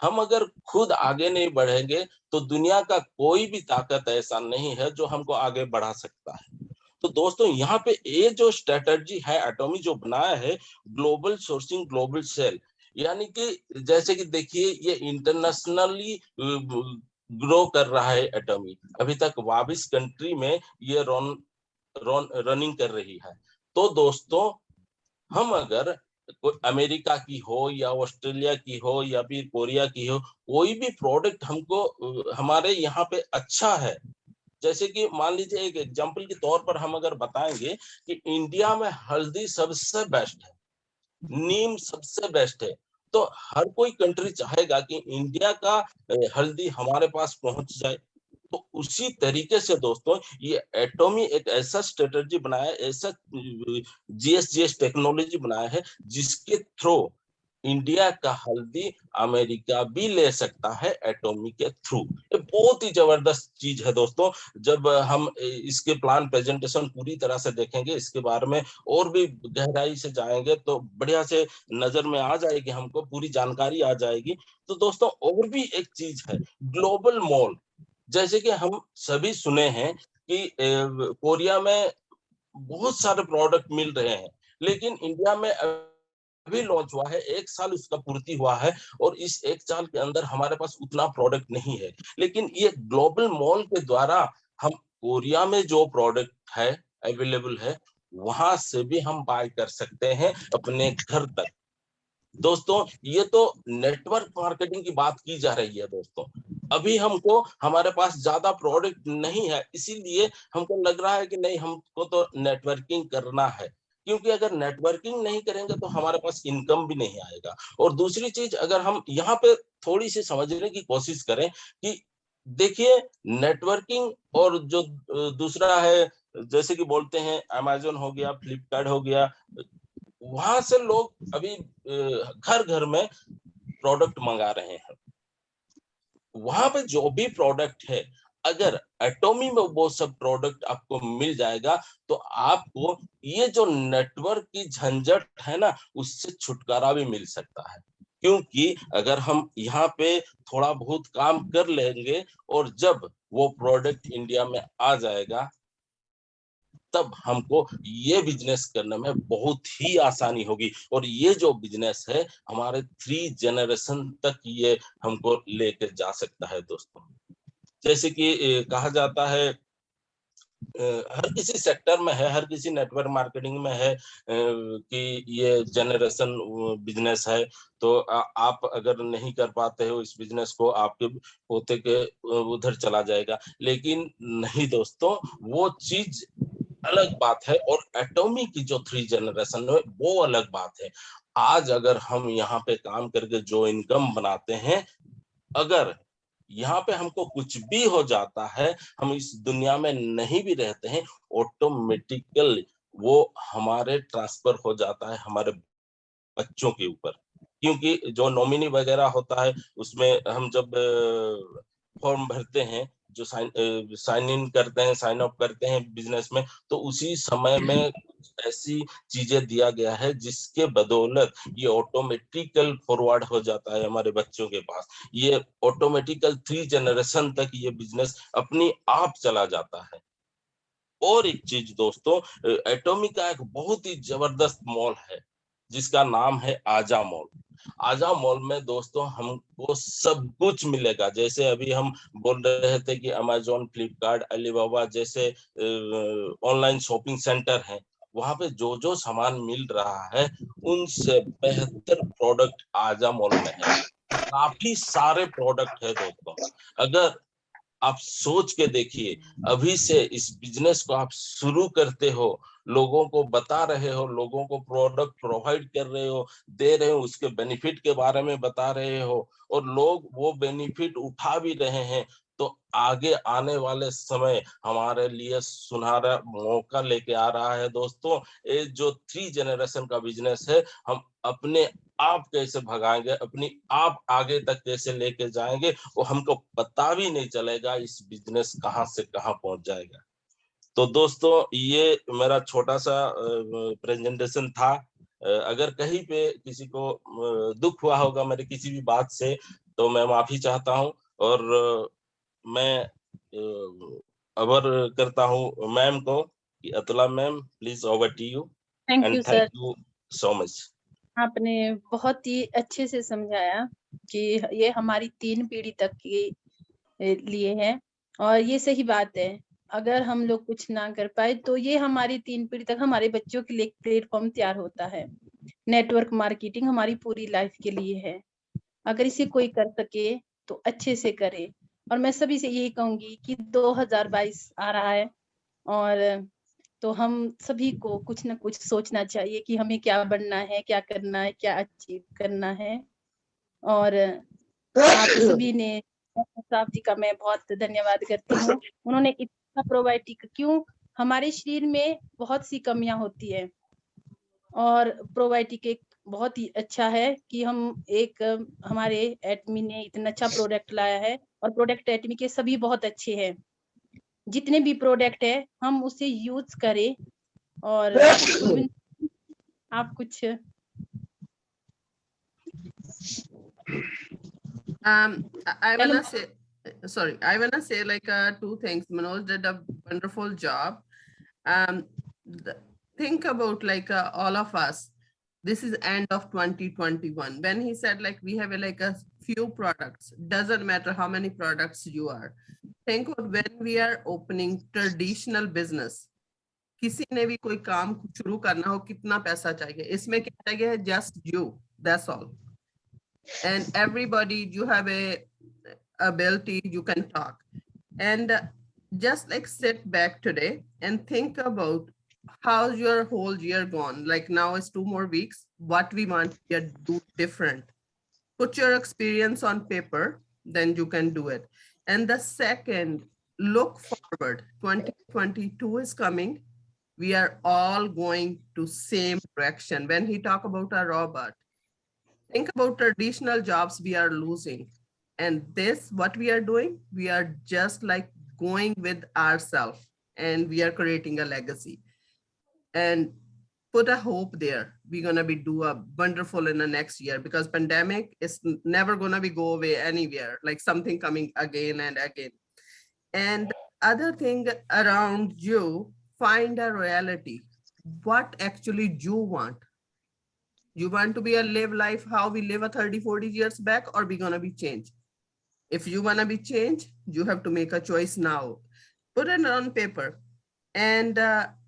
हम अगर खुद आगे नहीं बढ़ेंगे तो दुनिया का कोई भी ताकत ऐसा नहीं है जो हमको आगे बढ़ा सकता है। तो दोस्तों यहाँ पे ये जो स्ट्रेटजी है एटोमी जो बनाया है, ग्लोबल सोर्सिंग ग्लोबल सेल, यानी कि जैसे कि देखिए ये इंटरनेशनली ग्रो कर रहा है एटोमी। अभी तक 22 कंट्री में ये रनिंग कर रही है। तो दोस्तों हम अगर अमेरिका की हो या ऑस्ट्रेलिया की हो या फिर कोरिया की हो, कोई भी प्रोडक्ट हमको हमारे यहाँ पे अच्छा है, जैसे कि मान लीजिए एक एग्जांपल के तौर पर हम अगर बताएंगे कि इंडिया में हल्दी सबसे बेस्ट है, नीम सबसे बेस्ट है, तो हर कोई कंट्री चाहेगा कि इंडिया का हल्दी हमारे पास पहुंच जाए। तो उसी तरीके से दोस्तों ये एटोमी एक ऐसा स्ट्रेटजी बनाया है, ऐसा जीएस टेक्नोलॉजी बनाया है जिसके थ्रू इंडिया का हल्दी अमेरिका भी ले सकता है एटोमी के थ्रू। ये बहुत ही जबरदस्त चीज है दोस्तों। जब हम इसके प्लान प्रेजेंटेशन पूरी तरह से देखेंगे, इसके बारे में और भी गहराई से जाएंगे तो बढ़िया से नजर में आ जाएगी, हमको पूरी जानकारी आ जाएगी। तो दोस्तों और भी एक चीज है, ग्लोबल मॉल। जैसे कि हम सभी सुने हैं कि कोरिया में बहुत सारे प्रोडक्ट मिल रहे हैं, लेकिन इंडिया में अभी लॉन्च हुआ है, 1 साल उसका पूर्ति हुआ है और इस 1 साल के अंदर हमारे पास उतना प्रोडक्ट नहीं है। लेकिन ये ग्लोबल मॉल के द्वारा हम कोरिया में जो प्रोडक्ट है अवेलेबल है, वहां से भी हम बाय कर सकते हैं अपने घर तक। दोस्तों ये तो नेटवर्क मार्केटिंग की बात की जा रही है दोस्तों। अभी हमको हमारे पास ज्यादा प्रोडक्ट नहीं है, इसीलिए हमको लग रहा है कि नहीं, हमको तो नेटवर्किंग करना है, क्योंकि अगर नेटवर्किंग नहीं करेंगे तो हमारे पास इनकम भी नहीं आएगा। और दूसरी चीज, अगर हम यहाँ पे थोड़ी सी समझने की कोशिश करें कि देखिए, नेटवर्किंग और जो दूसरा है, जैसे कि बोलते हैं अमेज़न हो गया, फ्लिपकार्ट हो गया, वहां से लोग अभी घर घर में प्रोडक्ट मंगा रहे हैं। वहां पे जो भी प्रोडक्ट है, अगर एटोमी में वो सब प्रोडक्ट आपको मिल जाएगा तो आपको ये जो नेटवर्क की झंझट है ना, उससे छुटकारा भी मिल सकता है। क्योंकि अगर हम यहाँ पे थोड़ा बहुत काम कर लेंगे और जब वो प्रोडक्ट इंडिया में आ जाएगा, तब हमको ये बिजनेस करने में बहुत ही आसानी होगी। और ये जो बिजनेस है हमारे 3 जनरेशन तक ये हमको लेकर जा सकता है दोस्तों। जैसे कि कहा जाता है, हर किसी सेक्टर में है, हर किसी नेटवर्क मार्केटिंग में है कि ये जनरेशन बिजनेस है। तो आप अगर नहीं कर पाते हो इस बिजनेस को, आपके पोते के उधर चला जाएगा। लेकिन नहीं दोस्तों, वो चीज अलग बात है और एटॉमी की जो 3 जनरेशन है वो अलग बात है। आज अगर हम यहाँ पे काम करके जो इनकम बनाते हैं, अगर यहाँ पे हमको कुछ भी हो जाता है, हम इस दुनिया में नहीं भी रहते हैं, ऑटोमेटिकल वो हमारे ट्रांसफर हो जाता है हमारे बच्चों के ऊपर। क्योंकि जो नॉमिनी वगैरह होता है, उसमें हम जब फॉर्म भरते हैं, जो साइन इन करते हैं, साइन अप करते हैं बिजनेस में, तो उसी समय में ऐसी चीजें दिया गया है जिसके बदौलत ये ऑटोमेटिकल फॉरवर्ड हो जाता है हमारे बच्चों के पास। ये ऑटोमेटिकल 3 जनरेशन तक ये बिजनेस अपनी आप चला जाता है। और एक चीज दोस्तों, एटॉमी का एक बहुत ही जबरदस्त मॉल है जिसका नाम है आजा मॉल। आजा मॉल में दोस्तों हमको सब कुछ मिलेगा। जैसे अभी हम बोल रहे थे कि अमेज़न, फ्लिपकार्ट, अलीबाबा जैसे ऑनलाइन शॉपिंग सेंटर हैं, वहां पे जो जो सामान मिल रहा है उनसे बेहतर प्रोडक्ट आजा मॉल में है। काफी सारे प्रोडक्ट है दोस्तों। अगर आप सोच के देखिए, अभी से इस बिजनेस को आप शुरू करते हो, लोगों को बता रहे हो, लोगों को प्रोडक्ट प्रोवाइड कर रहे हो, दे रहे हो, उसके बेनिफिट के बारे में बता रहे हो और लोग वो बेनिफिट उठा भी रहे हैं, तो आगे आने वाले समय हमारे लिए सुनहरा मौका लेके आ रहा है दोस्तों। ये जो 3 जनरेशन का बिजनेस है, हम अपने आप कैसे भगाएंगे, अपनी आप आगे तक कैसे लेके जाएंगे, वो हमको पता भी नहीं चलेगा इस बिजनेस कहाँ से कहाँ पहुंच जाएगा। तो दोस्तों ये मेरा छोटा सा प्रेजेंटेशन था। अगर कहीं पे किसी को दुख हुआ होगा मेरे किसी भी बात से, तो मैं माफी चाहता हूँ। और मैं अबर करता हूँ मैम को कि Atula ma'am, please over to you thank and you thank sir. You so much. आपने बहुत ही अच्छे से समझाया कि ये हमारी 3 पीढ़ी तक के लिए है और ये सही बात है। अगर हम लोग कुछ ना कर पाए तो ये हमारी 3 पीढ़ी तक हमारे बच्चों के लिए एक प्लेटफॉर्म तैयार होता है। नेटवर्क मार्केटिंग हमारी पूरी लाइफ के लिए है। अगर इसे कोई कर सके तो अच्छे से करे। और मैं सभी से यही कहूंगी कि 2022 आ रहा है और तो हम सभी को कुछ ना कुछ सोचना चाहिए कि हमें क्या बनना है, क्या करना है, क्या अचीव करना है। और आप सभी ने, साहब जी का मैं बहुत धन्यवाद करती हूँ। उन्होंने इतना प्रोबायोटिक, क्यों हमारे शरीर में बहुत सी कमियां होती है और प्रोबायोटिक एक बहुत ही अच्छा है कि हम एक हमारे एटमी ने इतना अच्छा प्रोडक्ट लाया है, और प्रोडक्ट एटमी के सभी बहुत अच्छे हैं। जितने भी प्रोडक्ट है हम उसे यूज करें। और गुरविंद, आप कुछ I wanna say, sorry, I wanna say like two things. Manoj did a wonderful job. Think about like all of us. This is end of 2021. When he said like we have like a few products, doesn't matter how many products you are. Think of when we are opening traditional business. किसी ने भी कोई काम शुरू करना हो, कितना पैसा चाहिए? इसमें क्या चाहिए है? Just you, that's all. And everybody, you have a ability, you can talk. And just like sit back today and think about how's your whole year gone. Like now it's 2 more weeks. What we want to do different. Put your experience on paper, then you can do it. And the second, look forward. 2022 is coming. We are all going to same direction. When he talk about a robot, think about traditional jobs we are losing. And this, what we are doing, we are just like going with ourselves, and we are creating a legacy. And put a hope there. We're gonna be do a wonderful in the next year, because pandemic is never gonna be go away anywhere, like something coming again and again. And other thing around you, find a reality. What actually you want? You want to be a live life how we live a 30, 40 years back, or we gonna be changed? If you wanna be changed, you have to make a choice now. Put it on paper and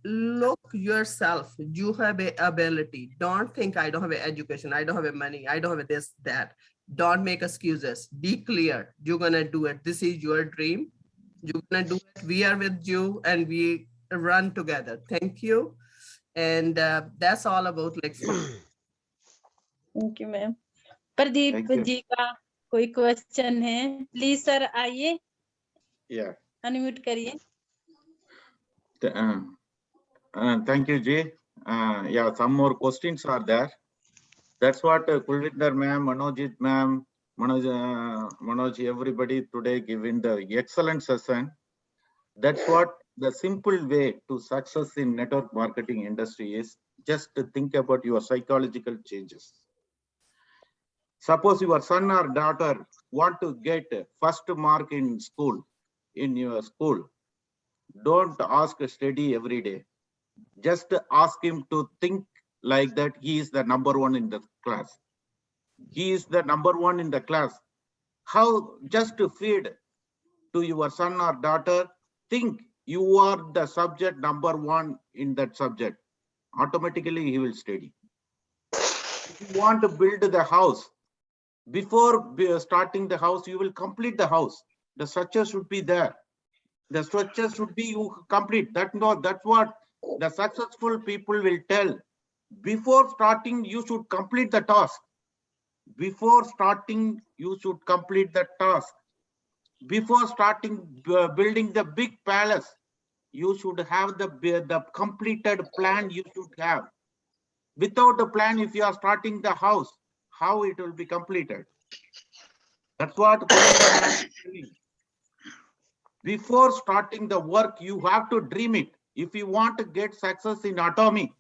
look yourself. You have a ability. Don't think I don't have an education, I don't have a money, I don't have a this, that. Don't make excuses. Be clear. You're gonna do it. This is your dream. You're gonna do it. We are with you and we run together. Thank you. And that's all about like. Thank you ma'am. Pradeep Thank you. जी का कोई question है? Please sir आइए, Yeah. Unmute करिए। Thank you, Ji. Yeah, some more questions are there. That's what Kulvinder ma'am, Manojit ma'am, Manoj, everybody today giving the excellent session. That's what the simple way to success in network marketing industry is. Just to think about your psychological changes. Suppose your son or daughter want to get first mark in school, in your school. Don't ask study every day. Just ask him to think like that he is the number one in the class. He is the number one in the class. How just to feed to your son or daughter, think you are the subject number one in that subject. Automatically he will study. If you want to build the house, before starting the house, you will complete the house. The structure should be there. The structure should be you complete. That's what the successful people will tell. Before starting, you should complete the task. Before starting, you should complete the task. Before starting building the big palace, you should have the completed plan you should have. Without the plan, if you are starting the house, how it will be completed? That's what before starting the work, you have to dream it. If you want to get success in Atomy,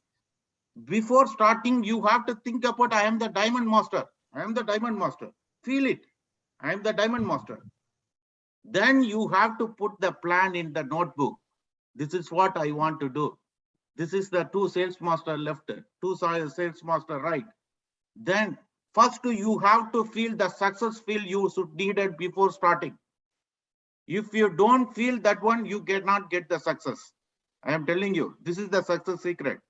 before starting, you have to think about, I am the diamond master. I am the diamond master. Feel it. I am the diamond master. Then you have to put the plan in the notebook. This is what I want to do. This is the 2 sales master left, 2 sales master right. Then first you have to feel the success feel you should need it before starting. If you don't feel that one, you cannot get the success. I am telling you, this is the success secret.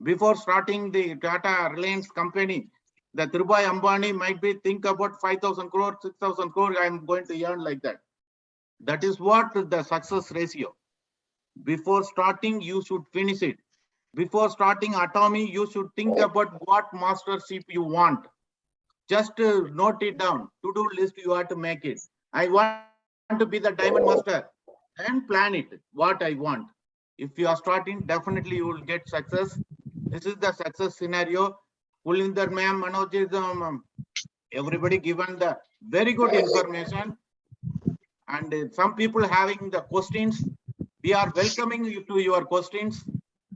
Before starting the Tata Reliance company, the Dhirubhai Ambani might be think about 5,000 crore, 6,000 crore, I am going to earn like that. That is what the success ratio. Before starting, you should finish it. Before starting Atomy, you should think about what mastership you want. Just note it down. To-do list, you have to make it. I want to be the diamond master and plan it, what I want. If you are starting, definitely you will get success. This is the success scenario. Pulinder ma'am, Manoj is everybody given the very good information, and some people having the questions. We are welcoming you to your questions.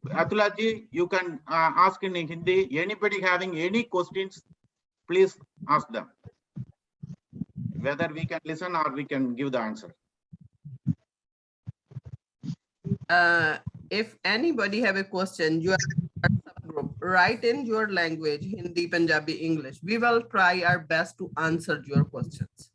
Atulaji, you can ask in Hindi. Anybody having any questions, please ask them. Whether we can listen or we can give the answer. If anybody have a question, you are in our group, write in your language, Hindi, Punjabi, English. We will try our best to answer your questions.